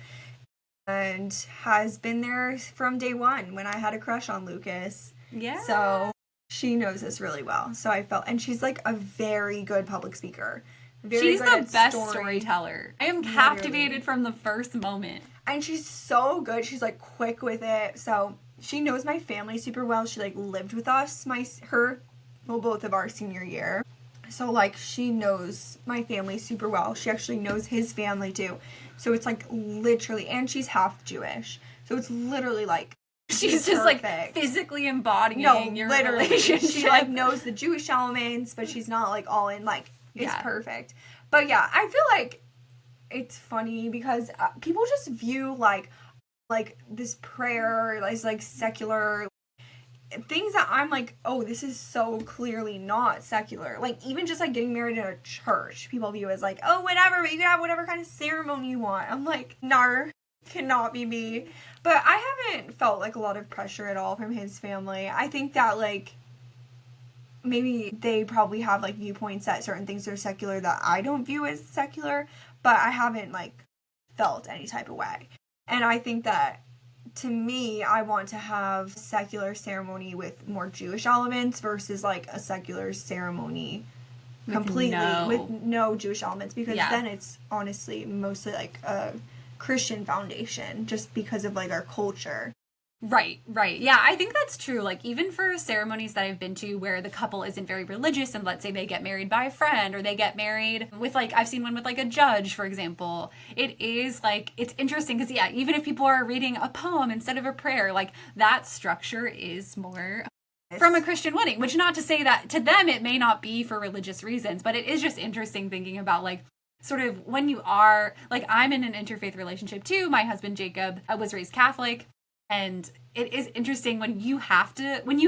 and has been there from day one when I had a crush on Lucas. Yeah. So she knows us really well. So I felt... And she's, like, a very good public speaker. She's the best storyteller. I am captivated from the first moment. And she's so good. She's, like, quick with it. So she knows my family super well. She, like, lived with us both of our senior year. So, like, she knows my family super well. She actually knows his family, too. So it's, like, literally... And she's half Jewish. So it's literally, like... She's just, like, physically embodying your relationship. She, like, knows the Jewish elements, but she's not, like, all in, like... It's perfect. But, yeah, I feel like it's funny because people just view, like this prayer as, like, secular... Things that I'm like, oh, this is so clearly not secular. Like, even just, like, getting married in a church, people view as, like, oh, whatever, but you can have whatever kind of ceremony you want. I'm like, nar, cannot be me. But I haven't felt, like, a lot of pressure at all from his family. I think that, like, maybe they probably have, like, viewpoints that certain things are secular that I don't view as secular, but I haven't, like, felt any type of way. And I think that, to me, I want to have secular ceremony with more Jewish elements versus, like, a secular ceremony completely with no Jewish elements, because then it's honestly mostly, like, a Christian foundation just because of, like, our culture. Right. Yeah, I think that's true. Like, even for ceremonies that I've been to where the couple isn't very religious and let's say they get married by a friend or they get married with, like, I've seen one with, like, a judge, for example. It is, like, it's interesting because, yeah, even if people are reading a poem instead of a prayer, like, that structure is more from a Christian wedding, which not to say that to them it may not be for religious reasons, but it is just interesting thinking about, like, sort of when you are, like, I'm in an interfaith relationship too. My husband, Jacob, was raised Catholic. And it is interesting when you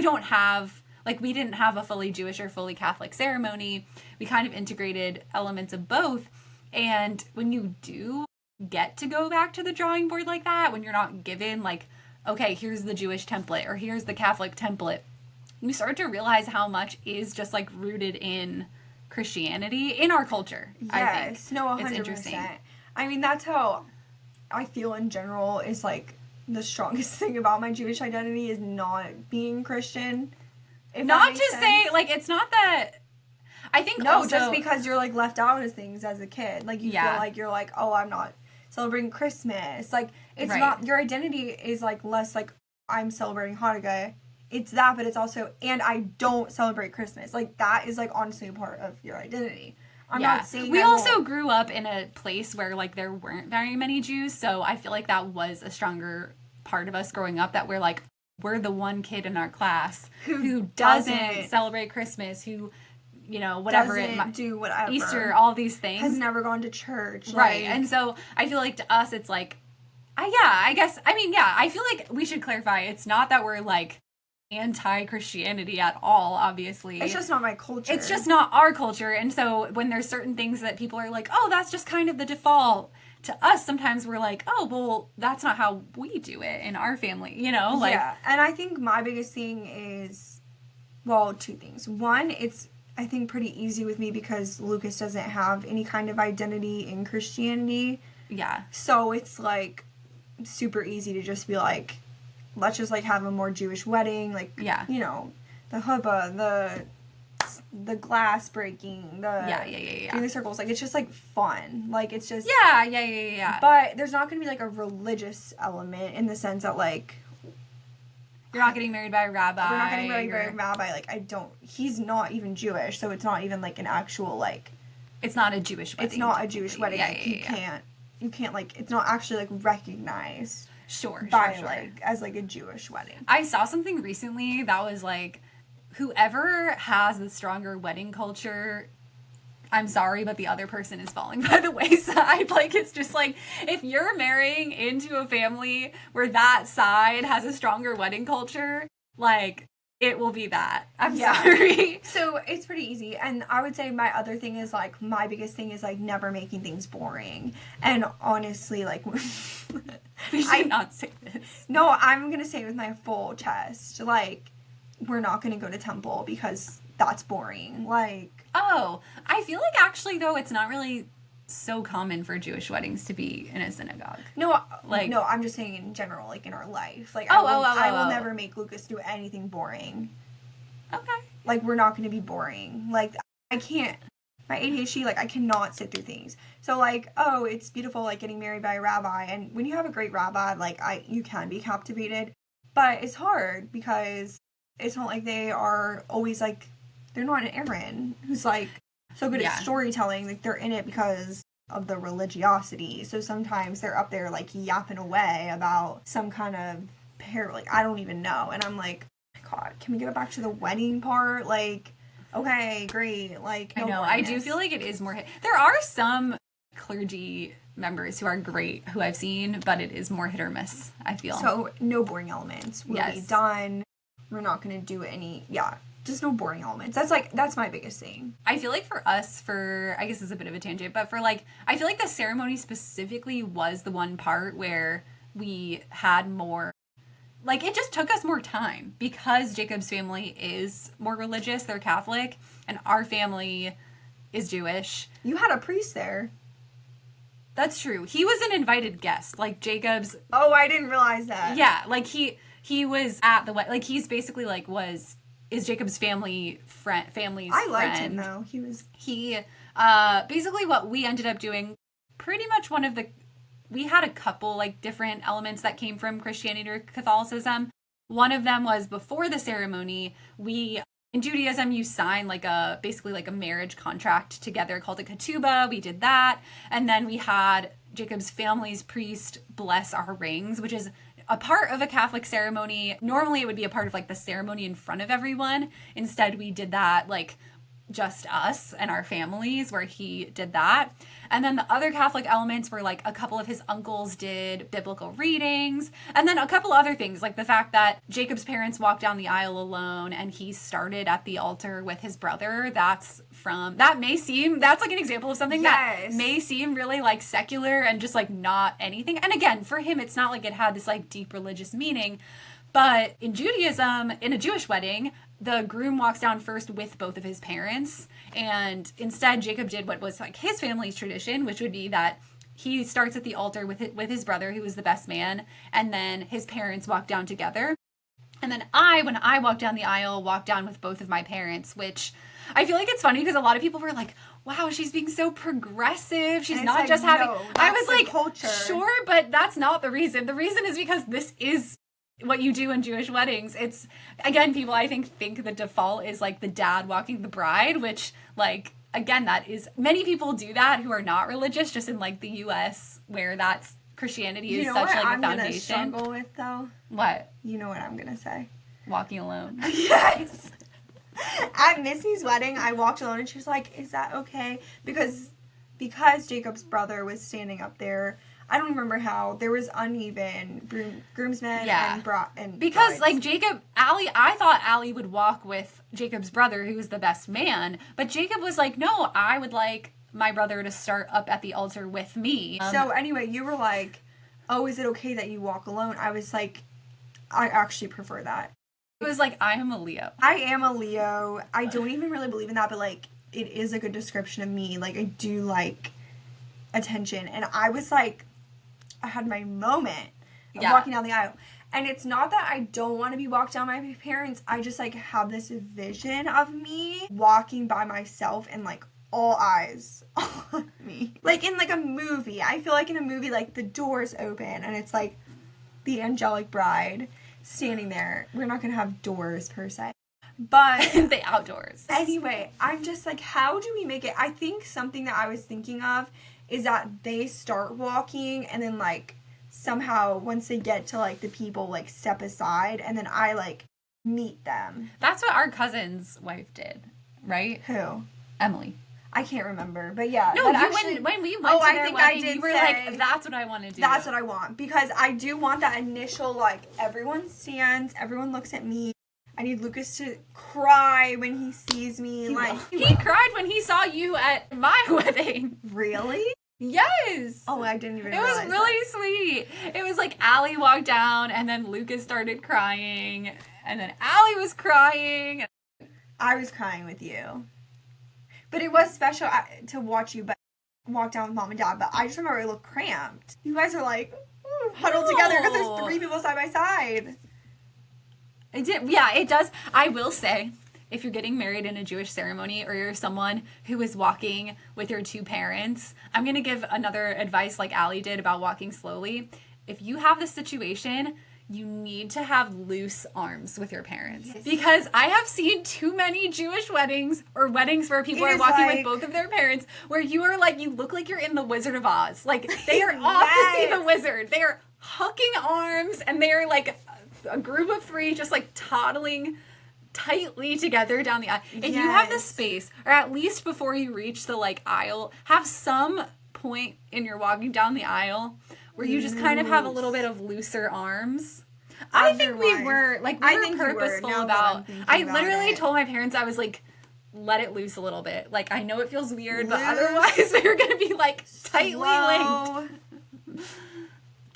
don't have, like, we didn't have a fully Jewish or fully Catholic ceremony. We kind of integrated elements of both. And when you do get to go back to the drawing board like that, when you're not given, like, okay, here's the Jewish template or here's the Catholic template, you start to realize how much is just, like, rooted in Christianity in our culture. Yes, I think. No, 100%. It's interesting. I mean, that's how I feel in general is, like, the strongest thing about my Jewish identity is not being Christian. Not to say, like, it's not that... I think no, also... just because you're, like, left out of things as a kid. Like, you feel like you're like, oh, I'm not celebrating Christmas. Like, it's not... Your identity is, like, less, like, I'm celebrating Hanukkah. It's that, but it's also... And I don't celebrate Christmas. Like, that is, like, honestly a part of your identity. I'm not saying we also grew up in a place where, like, there weren't very many Jews, so I feel like that was a stronger part of us growing up, that we're the one kid in our class who doesn't celebrate Christmas, who, you know, whatever doesn't do whatever, Easter, all these things, has never gone to church, right? And so I feel like to us it's like, I feel like we should clarify, it's not that we're, like, anti-Christianity at all, obviously. It's just not my culture. It's just not our culture. And so when there's certain things that people are like, oh, that's just kind of the default, to us sometimes we're like, oh, well, that's not how we do it in our family, you know? Like, yeah, and I think my biggest thing is, well, two things. One, it's, I think, pretty easy with me because Lucas doesn't have any kind of identity in Christianity. Yeah. So it's, like, super easy to just be like, let's just, like, have a more Jewish wedding, like, you know, the huppah, the the glass breaking, doing the circles. Like, it's just, like, fun. Like, it's just... Yeah. But there's not going to be, like, a religious element in the sense that, like... You're not getting married by a rabbi. We're not getting married by a rabbi. Like, he's not even Jewish, so it's not even, like, an actual, like... It's not a Jewish wedding. It's not a Jewish wedding. You can't, like, it's not actually, like, recognized. Sure. Like, as, like, a Jewish wedding. I saw something recently that was, like, whoever has the stronger wedding culture, I'm sorry, but the other person is falling by the wayside. Like, it's just, like, if you're marrying into a family where that side has a stronger wedding culture, like, it will be that. I'm sorry. So, it's pretty easy. And I would say my other thing is, like, my biggest thing is, like, never making things boring. And honestly, like... We should not say this. No, I'm going to say it with my full chest. Like, we're not going to go to temple because that's boring. Like... Oh, I feel like actually, though, it's not really so common for Jewish weddings to be in a synagogue. No, I'm just saying in general, like, in our life. Like, I will never make Lucas do anything boring. Okay. Like, we're not going to be boring. Like, I can't. My ADHD, like, I cannot sit through things. So, like, oh, it's beautiful, like, getting married by a rabbi. And when you have a great rabbi, like, you can be captivated. But it's hard because it's not like they are always, like, they're not an Aaron who's, like, so good at storytelling. Like, they're in it because of the religiosity. So sometimes they're up there, like, yapping away about some kind of like, I don't even know. And I'm like, oh my God, can we get back to the wedding part? Like, okay, great. Like, no, I know. I do feel like it is more... There are some clergy members who are great who I've seen, but it is more hit or miss, I feel. So, no boring elements will be done. We're not going to do any... Yeah. Just no boring elements. That's my biggest thing. I feel like for us, I guess it's a bit of a tangent, but for, like, I feel like the ceremony specifically was the one part where we had more, like, it just took us more time because Jacob's family is more religious, they're Catholic, and our family is Jewish. You had a priest there. That's true. He was an invited guest, like Jacob's. Oh, I didn't realize that. Yeah, like he was at the wedding, like he's basically like is Jacob's family's friend. I liked him though. He basically what we ended up doing, pretty much we had a couple like different elements that came from Christianity or Catholicism. One of them was before the ceremony, in Judaism, you sign basically a marriage contract together called a ketubah. We did that. And then we had Jacob's family's priest bless our rings, which is a part of a Catholic ceremony. Normally it would be a part of like the ceremony in front of everyone. Instead, we did that like just us and our families, where he did that. And then the other Catholic elements were like a couple of his uncles did biblical readings, and then a couple other things like the fact that Jacob's parents walked down the aisle alone and he started at the altar with his brother. That's like an example of something that may seem really like secular and just like not anything. And again, for him, it's not like it had this like deep religious meaning. But in Judaism, in a Jewish wedding, the groom walks down first with both of his parents. And instead, Jacob did what was like his family's tradition, which would be that he starts at the altar with his brother, who was the best man. And then his parents walk down together. And then when I walked down the aisle, walked down with both of my parents, which I feel like it's funny because a lot of people were like, wow, she's being so progressive. She's not just having... No, I was like, culture. Sure, but that's not the reason. The reason is because this is what you do in Jewish weddings. It's, again, people I think the default is like the dad walking the bride, which like, again, that is, many people do that who are not religious, just in like the US where that's Christianity is such like a foundation. I'm gonna struggle with though? What? You know what I'm gonna say. Walking alone. Yes. At Missy's wedding, I walked alone and she was like, is that okay? Because Jacob's brother was standing up there. I don't remember how. There was uneven groomsmen and because brides. like I thought Allie would walk with Jacob's brother, who was the best man. But Jacob was like, no, I would like my brother to start up at the altar with me. So anyway, you were like, oh, is it okay that you walk alone? I was like, I actually prefer that. It was like, I am a Leo. I am a Leo. I don't even really believe in that, but like, it is a good description of me. Like, I do like attention. And I was like, I had my moment of walking down the aisle. And it's not that I don't want to be walked down by my parents. I just, like, have this vision of me walking by myself and, like, all eyes on me. Like, in, like, a movie. I feel like in a movie, like, the doors open and it's, like, the angelic bride standing there. We're not going to have doors, per se. But the outdoors. Anyway, I'm just like, how do we make it? I think something that I was thinking of is that they start walking and then, like, somehow once they get to, like, the people, like, step aside and then I, like, meet them. That's what our cousin's wife did, right? Who? Emily. I can't remember, but yeah. No, when we went to their wedding, you were like, that's what I want to do. That's what I want. Because I do want that initial, like, everyone stands, everyone looks at me. I need Lucas to cry when he sees me. He cried when he saw you at my wedding. Really? Yes. Oh, I didn't even realize it. It was really sweet. It was like Allie walked down and then Lucas started crying and then Allie was crying. I was crying with you. But it was special to watch you walk down with Mom and Dad, but I just remember it looked cramped. You guys are like huddled together because there's 3 people side by side. It did. Yeah, it does. I will say, if you're getting married in a Jewish ceremony or you're someone who is walking with your 2 parents, I'm going to give another advice like Allie did about walking slowly. If you have this situation, you need to have loose arms with your parents. Yes. Because I have seen too many Jewish weddings or weddings where people are walking with both of their parents where you are like, you look like you're in the Wizard of Oz. Like, they are off to see the wizard. They are hucking arms and they're like a group of 3 just like toddling tightly together down the aisle. If you have the space, or at least before you reach the like aisle, have some point in your walking down the aisle where you just kind of have a little bit of looser arms. I think we were purposeful about. I literally told my parents, I was like, let it loose a little bit. Like, I know it feels weird, but otherwise we were gonna be like tightly linked.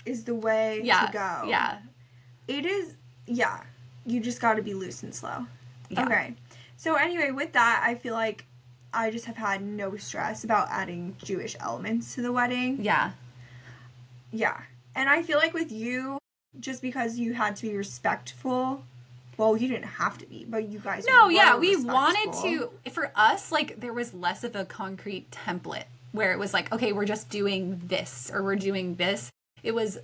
Is the way to go. Yeah. It is, yeah. You just got to be loose and slow. Yeah. Okay. So anyway, with that, I feel like I just have had no stress about adding Jewish elements to the wedding. Yeah. Yeah. And I feel like with you, just because you had to be respectful, well, you didn't have to be, but you guys were we wanted to, for us, like, there was less of a concrete template where it was like, okay, we're just doing this, or we're doing this. It was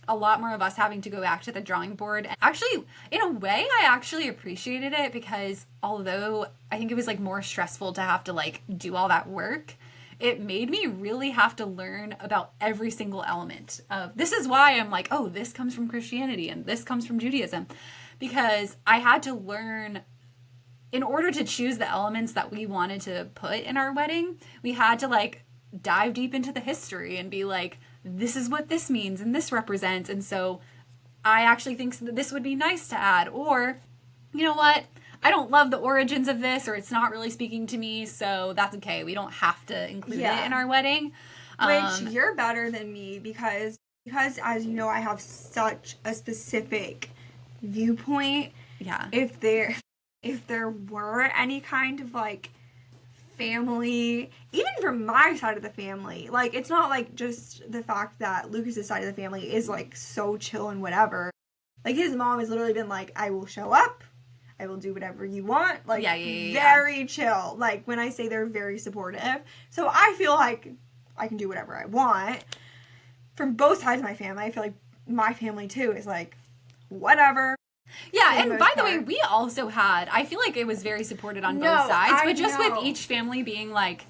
a lot more of us having to go back to the drawing board. Actually, in a way, I actually appreciated it because although I think it was like more stressful to have to like do all that work, it made me really have to learn about every single element of, this is why I'm like, oh, this comes from Christianity and this comes from Judaism, because I had to learn, in order to choose the elements that we wanted to put in our wedding, we had to like dive deep into the history and be like, this is what this means and this represents, and so I actually think that this would be nice to add, or you know what, I don't love the origins of this, or it's not really speaking to me, so that's okay. We don't have to include it in our wedding. Which you're better than me because as you know, I have such a specific viewpoint. Yeah. If there were any kind of like family, even from my side of the family, like, it's not like just the fact that Lucas's side of the family is like so chill and whatever. Like, his mom has literally been like, I will show up, I will do whatever you want. Like, very chill. Like, when I say they're very supportive, so I feel like I can do whatever I want from both sides of my family. I feel like my family too is like whatever. Yeah, and by the way, we also had, I feel like it was very supported on both sides, but just with each family being like,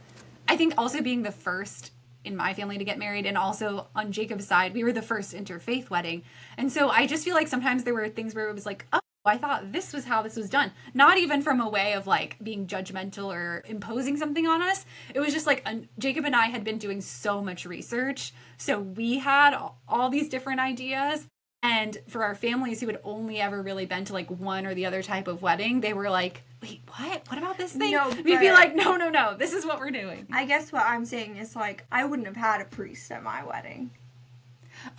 I think also being the first in my family to get married, and also on Jacob's side, we were the first interfaith wedding. And so I just feel like sometimes there were things where it was like, oh, I thought this was how this was done. Not even from a way of like being judgmental or imposing something on us. It was just like Jacob and I had been doing so much research. So we had all these different ideas. And for our families who had only ever really been to like one or the other type of wedding, they were like, wait, what? What about this thing? No, we'd be like, no, this is what we're doing. I guess what I'm saying is like, I wouldn't have had a priest at my wedding.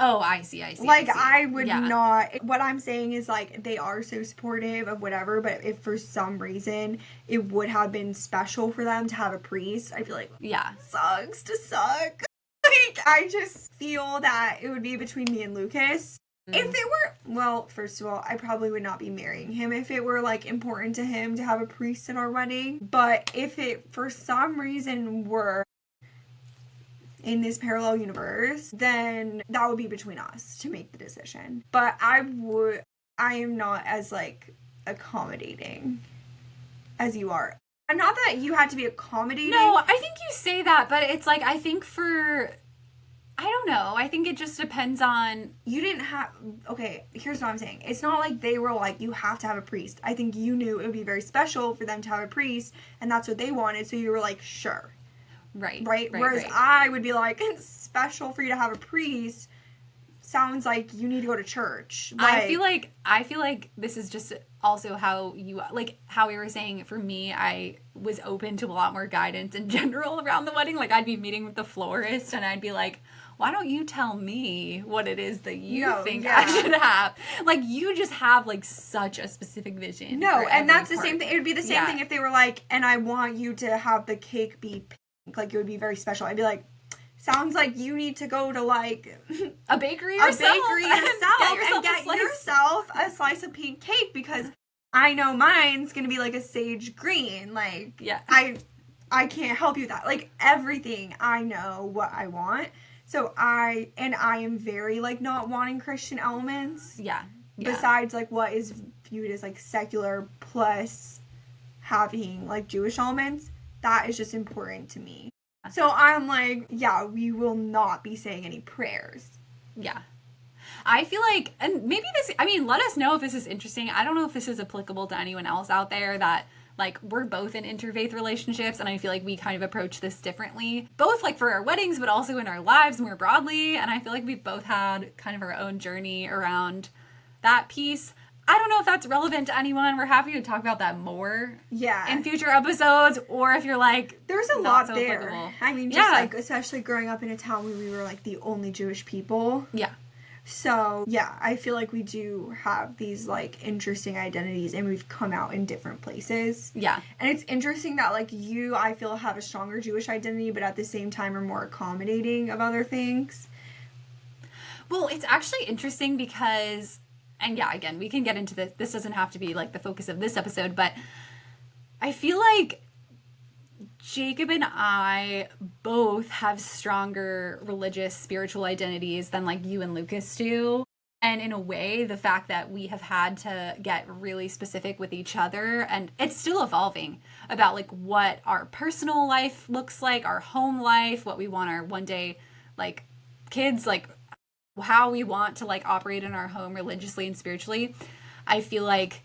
Oh, I see. Like, I would not. What I'm saying is like, they are so supportive of whatever, but if for some reason it would have been special for them to have a priest, I'd be like, sucks to suck. Like, I just feel that it would be between me and Lucas. If it were, well, first of all, I probably would not be marrying him if it were, like, important to him to have a priest at our wedding. But if it, for some reason, were in this parallel universe, then that would be between us to make the decision. But I am not as, like, accommodating as you are. Not that you had to be accommodating. No, I think you say that, but it's like, I think I don't know. I think it just depends on... You didn't have... Okay, here's what I'm saying. It's not like they were like, you have to have a priest. I think you knew it would be very special for them to have a priest, and that's what they wanted, so you were like, sure. Right. Whereas I would be like, it's special for you to have a priest. Sounds like you need to go to church. Like, I feel like this is just also how you, like, how we were saying, for me, I was open to a lot more guidance in general around the wedding. Like, I'd be meeting with the florist, and I'd be like, why don't you tell me what it is that you think I should have? Like, you just have, like, such a specific vision. No, and that's the same thing. It would be the same thing if they were like, and I want you to have the cake be pink. Like, it would be very special. I'd be like, sounds like you need to go to, like, a bakery yourself and get yourself a slice of pink cake, because I know mine's gonna be like a sage green. Like, yeah. I can't help you with that. Like, everything, I know what I want. So I am very, like, not wanting Christian elements. Yeah. Besides, like, what is viewed as, like, secular plus having, like, Jewish elements. That is just important to me. So I'm like, yeah, we will not be saying any prayers. Yeah. I feel like, and maybe this, I mean, let us know if this is interesting. I don't know if this is applicable to anyone else out there that, like, we're both in interfaith relationships, and I feel like we kind of approach this differently, both, like, for our weddings, but also in our lives more broadly, and I feel like we've both had kind of our own journey around that piece. I don't know if that's relevant to anyone. We're happy to talk about that more in future episodes, or if you're like, there's a lot there. Applicable. I mean, just, like, especially growing up in a town where we were, like, the only Jewish people. Yeah. So, yeah, I feel like we do have these, like, interesting identities, and we've come out in different places. Yeah. And it's interesting that, like, you, I feel, have a stronger Jewish identity, but at the same time are more accommodating of other things. Well, it's actually interesting because, and yeah, again, we can get into this. This doesn't have to be, like, the focus of this episode, but I feel like Jacob and I both have stronger religious, spiritual identities than, like, you and Lucas do. And in a way, the fact that we have had to get really specific with each other, and it's still evolving, about, like, what our personal life looks like, our home life, what we want our one day, like, kids, like, how we want to, like, operate in our home religiously and spiritually. I feel like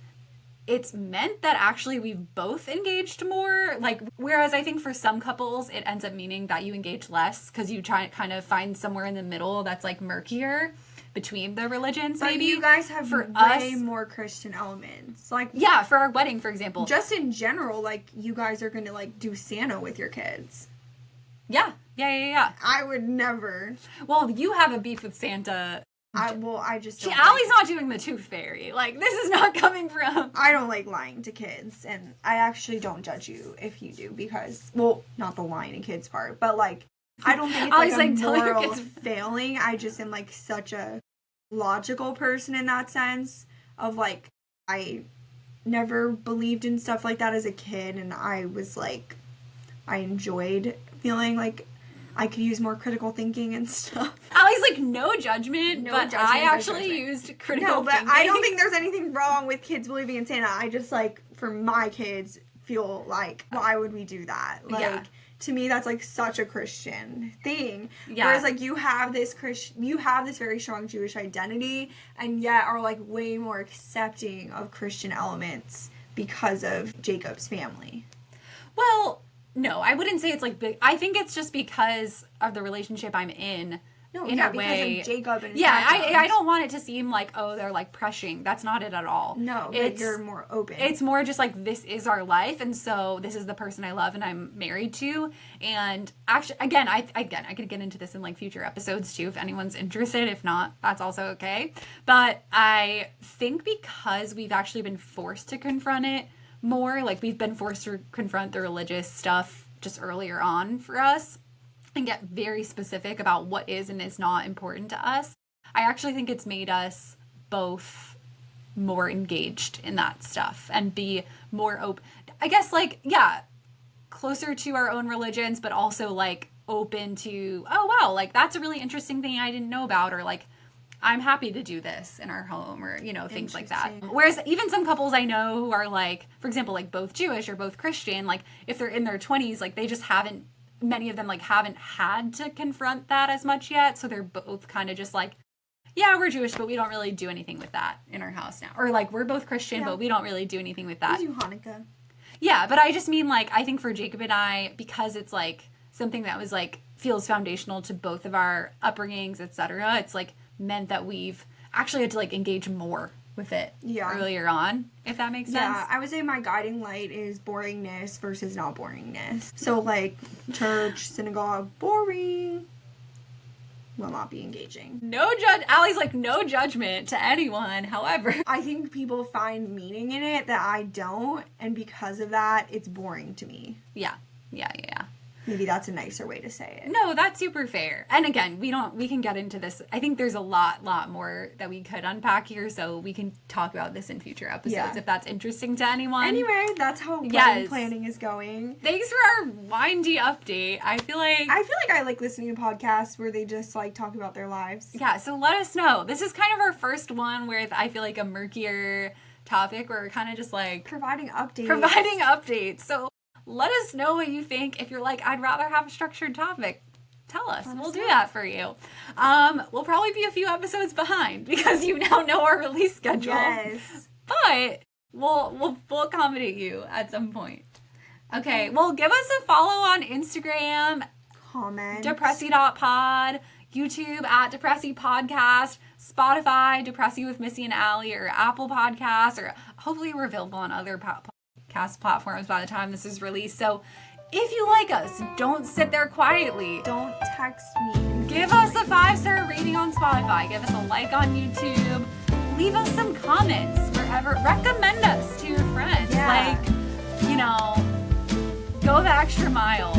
it's meant that actually we've both engaged more. Like, whereas I think for some couples, it ends up meaning that you engage less because you try to kind of find somewhere in the middle that's, like, murkier between the religions, but maybe. You guys have for way us, more Christian elements. Like, yeah, for our wedding, for example. Just in general, like, you guys are going to, like, do Santa with your kids. Yeah. I would never. Well, you have a beef with Santa. I just don't. Allie's not doing the tooth fairy. Like, this is not coming from. I don't like lying to kids, and I actually don't judge you if you do, because, well, not the lying to kids part, but, like, I don't think it's like a moral failing. I just am, like, such a logical person in that sense of, like, I never believed in stuff like that as a kid, and I was, like, I enjoyed feeling like I could use more critical thinking and stuff. Allie's like, no judgment, but I actually used critical thinking. No, but I don't think there's anything wrong with kids believing in Santa. I just, like, for my kids, feel like, why would we do that? Like, to me, that's, like, such a Christian thing. Yeah. Whereas, like, you have this very strong Jewish identity, and yet are, like, way more accepting of Christian elements because of Jacob's family. Well, no, I wouldn't say it's, like, big. I think it's just because of the relationship I'm in. No, in yeah, a because way. Of Jacob and his I don't want it to seem like, oh, they're, like, pressuring. That's not it at all. No, but you're more open. It's more just like, this is our life, and so this is the person I love and I'm married to. And actually, again, I could get into this in, like, future episodes too if anyone's interested. If not, that's also okay. But I think because we've actually been forced to confront it more, like, we've been forced to confront the religious stuff just earlier on for us and get very specific about what is and is not important to us. I actually think it's made us both more engaged in that stuff and be more open. I guess, like, yeah, closer to our own religions, but also, like, open to, oh, wow, like, that's a really interesting thing I didn't know about, or, like, I'm happy to do this in our home, or, you know, things like that. Whereas even some couples I know who are, like, for example, like, both Jewish or both Christian, like, if they're in their 20s, like, they just haven't, many of them, like, haven't had to confront that as much yet, so they're both kind of just like, yeah, we're Jewish, but we don't really do anything with that in our house now. Or, like, we're both Christian, but we don't really do anything with that. We do Hanukkah. Yeah, but I just mean, like, I think for Jacob and I, because it's, like, something that was, like, feels foundational to both of our upbringings, etc., it's, like, meant that we've actually had to, like, engage more with it earlier on, if that makes sense. Yeah, I would say my guiding light is boringness versus not boringness. So, like, church, synagogue, boring, will not be engaging. Allie's like, no judgment to anyone, however. I think people find meaning in it that I don't, and because of that, it's boring to me. Yeah. Maybe that's a nicer way to say it. No, that's super fair. And again, we can get into this. I think there's a lot more that we could unpack here, so we can talk about this in future episodes if that's interesting to anyone. Anyway, that's how wedding planning is going. Thanks for our windy update. I feel like I like listening to podcasts where they just, like, talk about their lives. Yeah, so let us know. This is kind of our first one where I feel like a murkier topic where we're kind of just, like, providing updates. So let us know what you think. If you're like, I'd rather have a structured topic, tell us. We'll do that for you. We'll probably be a few episodes behind because you now know our release schedule. Yes. But we'll accommodate you at some point. Okay, well, give us a follow on Instagram. Comment. Depressy.pod. YouTube at Depressy Podcast. Spotify, Depressy with Missy and Allie, or Apple Podcasts, or hopefully we're available on other podcast platforms by the time this is released. So if you like us, don't sit there quietly. Don't text me. Give us a 5-star rating on Spotify. Give us a like on YouTube. Leave us some comments wherever. Recommend us to your friends. Yeah. Like, you know, go the extra mile.